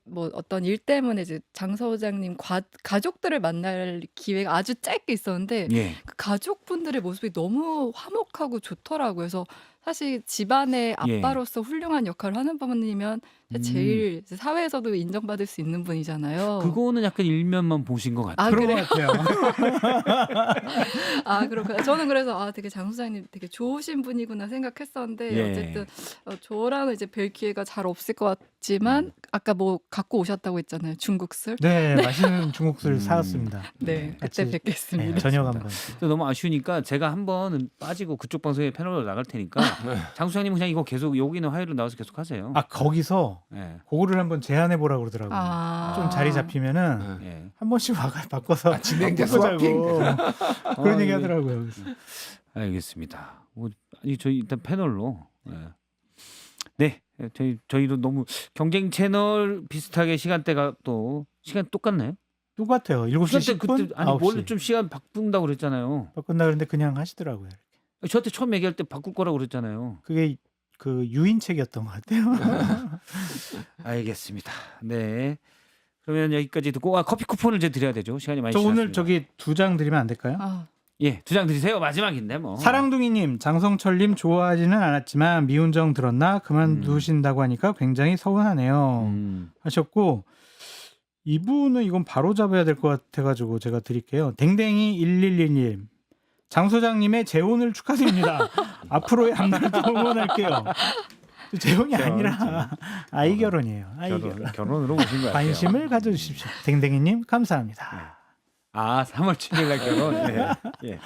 뭐 어떤 일 때문에 이제 장 소장님 가족들을 만날 기회가 아주 짧게 있었는데 예. 그 가족분들의 모습이 너무 화목하고 좋더라고요. 그래서 사실 집안의 아빠로서 훌륭한 역할을 하는 분이면 제일 사회에서도 인정받을 수 있는 분이잖아요. 그거는 약간 일면만 보신 것 같아요. 그런 것 같아요. 그렇구나. 저는 그래서 되게 장 소장님 되게 좋으신 분이구나 생각했었는데 예. 어쨌든 저랑은 이제 뵐 기회가 잘 없을 것 같지만 아까 뭐 갖고 오셨다고 했잖아요. 중국술. 네, 맛있는 중국술 사왔습니다. 네, 같이, 그때 뵙겠습니다. 저녁 한번. 너무 아쉬우니까 제가 한번 빠지고 그쪽 방송에 패널로 나갈 테니까 장 소장님 그냥 이거 계속 여기는 화요일로 나와서 계속 하세요. 거기서 예. 그거를 한번 제안해 보라고 그러더라고요. 좀 자리 잡히면은 예. 한 번씩 바꿔서 진행자 바꾸자고. 스와핑. 그런 얘기 하더라고요. 그래서. 알겠습니다. 아니 저희 일단 패널로 네 저희도 너무 경쟁 채널 비슷하게 시간대가 또 시간 똑같나요? 똑같아요. 7시 시간대 10분, 그때 아니 9시. 원래 좀 시간 바꾼다고 그랬잖아요. 바꾼다 그랬는데 그냥 하시더라고요. 저한테 처음 얘기할 때 바꿀 거라고 그랬잖아요. 그게 그 유인책이었던 것 같아요. 알겠습니다. 네. 그러면 여기까지 듣고 커피 쿠폰을 이제 드려야 되죠. 시간이 많이 저 지났습니다. 오늘 저기 2장 드리면 안 될까요? 예, 2장 드리세요. 마지막인데 뭐. 사랑둥이님, 장성철님 좋아하지는 않았지만 미운정 들었나 그만두신다고 하니까 굉장히 서운하네요. 하셨고 이분은 이건 바로 잡아야 될 것 같아가지고 제가 드릴게요. 댕댕이 1111님, 장 소장님의 재혼을 축하드립니다. 앞으로의 앞날도 응원할게요. 재혼이 아니라 아이 결혼이에요. 아이 결혼. 결혼으로 오신 거예요. 관심을 가져주십시오. 댕댕이님 감사합니다. 3월 7일 날 결혼. 네. 예.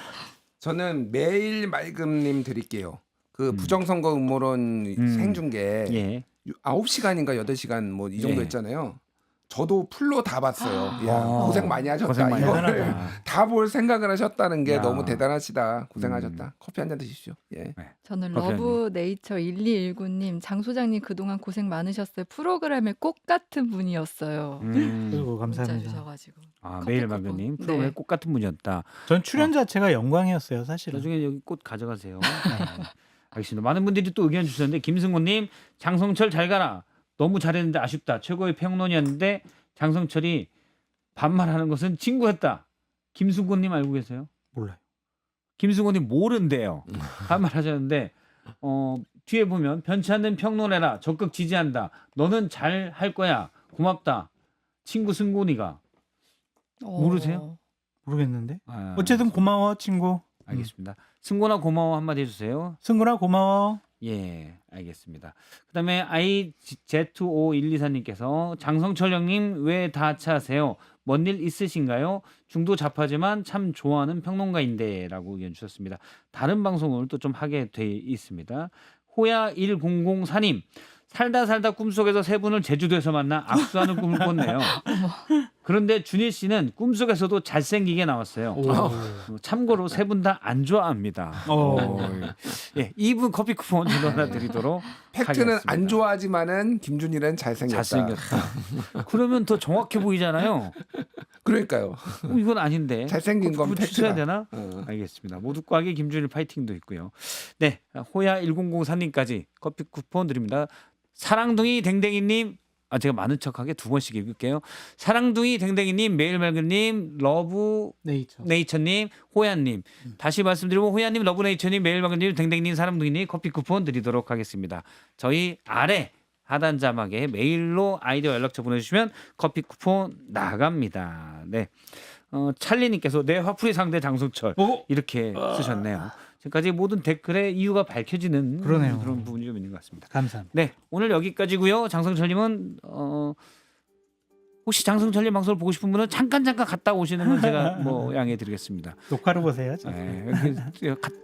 저는 매일 맑음님 드릴게요. 그 부정선거 음모론 생중계 9시간인가 8시간 뭐 이 정도 했잖아요. 저도 풀로 다 봤어요. 야, 고생 많이 하셨다. 고생 많이 이거를 하셨다. 다 볼 생각을 하셨다는 게 야. 너무 대단하시다. 고생하셨다. 커피 한 잔 드십시오. 예. 저는 커피 러브 네이처 1219님, 장 소장님 그동안 고생 많으셨어요. 프로그램의 꽃 같은 분이었어요. 그리고 문자 감사합니다. 주셔가지고. 매일 쿠폰. 마교님 프로그램 네. 꽃 같은 분이었다. 전 출연 자체가 영광이었어요, 사실은. 나중에 여기 꽃 가져가세요. 네. 알겠습니다. 많은 분들이 또 의견 주셨는데 김승호님, 장성철 잘 가라. 너무 잘했는데 아쉽다. 최고의 평론이었는데 장성철이 반말하는 것은 친구였다. 김수곤님 알고 계세요? 몰라요. 김수곤님 모른대요. 반말하셨는데 뒤에 보면 변치 않는 평론해라. 적극 지지한다. 너는 잘 할 거야. 고맙다. 친구 승곤이가. 모르세요? 모르겠는데. 아, 어쨌든 고마워 친구. 알겠습니다. 승곤아 고마워 한마디 해주세요. 승근아 고마워. 예, 알겠습니다. 그다음에 IZ5124님께서 장성철 형님 왜 다 하차하세요? 뭔 일 있으신가요? 중도 좌파지만 참 좋아하는 평론가인데라고 의견 주셨습니다. 다른 방송을 또 좀 하게 돼 있습니다. 호야 1004님 살다 꿈속에서 세 분을 제주도에서 만나 악수하는 꿈을 꿨네요. 그런데 준희 씨는 꿈속에서도 잘생기게 나왔어요. 참고로 세 분 다 안 좋아합니다. 예, 2분 커피 쿠폰 저도 하나 드리도록 팩트는 하겠습니다. 안 좋아하지만은 김준일은 잘생겼다. 잘생겼다. 그러면 더 정확해 보이잖아요. 그러니까요. 이건 아닌데. 잘생긴 건 그거 취소해야 팩트다. 되나? 알겠습니다. 모두 꽉의 김준일 파이팅도 있고요. 네, 호야 1004님까지 커피 쿠폰 드립니다. 사랑둥이 댕댕이님, 제가 많은 척하게 두 번씩 읽을게요. 사랑둥이 댕댕이님, 메일맑은님, 러브 네이처님, 호야님. 다시 말씀드리면 호야님, 러브 네이처님, 메일맑은님, 댕댕이님, 사랑둥이님 커피 쿠폰 드리도록 하겠습니다. 저희 아래 하단 자막에 메일로 아이디어 연락처 보내주시면 커피 쿠폰 나갑니다. 네. 찰리님께서 내 화풀이 상대 장성철 이렇게 쓰셨네요. 지금까지 모든 댓글에 이유가 밝혀지는 그러네요. 그런 부분이 좀 있는 것 같습니다. 감사합니다. 네, 오늘 여기까지고요. 장성철님은 혹시 장성철님 방송을 보고 싶은 분은 잠깐 갔다 오시는 건 제가 뭐 양해드리겠습니다. 녹화로 보세요. 네,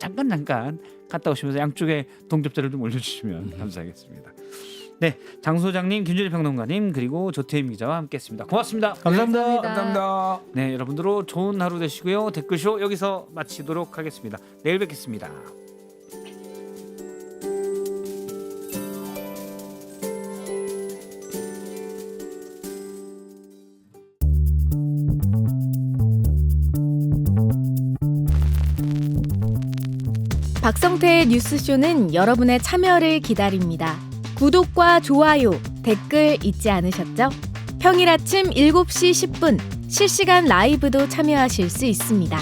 잠깐 갔다 오시면서 양쪽에 동접자를 좀 올려주시면 감사하겠습니다. 네, 장 소장님, 김준일 평론가님 그리고 조태임 기자와 함께했습니다. 고맙습니다. 감사합니다. 감사합니다. 네, 여러분들도 좋은 하루 되시고요. 댓글쇼 여기서 마치도록 하겠습니다. 내일 뵙겠습니다. 박성태의 뉴스쇼는 여러분의 참여를 기다립니다. 구독과 좋아요, 댓글 잊지 않으셨죠? 평일 아침 7시 10분 실시간 라이브도 참여하실 수 있습니다.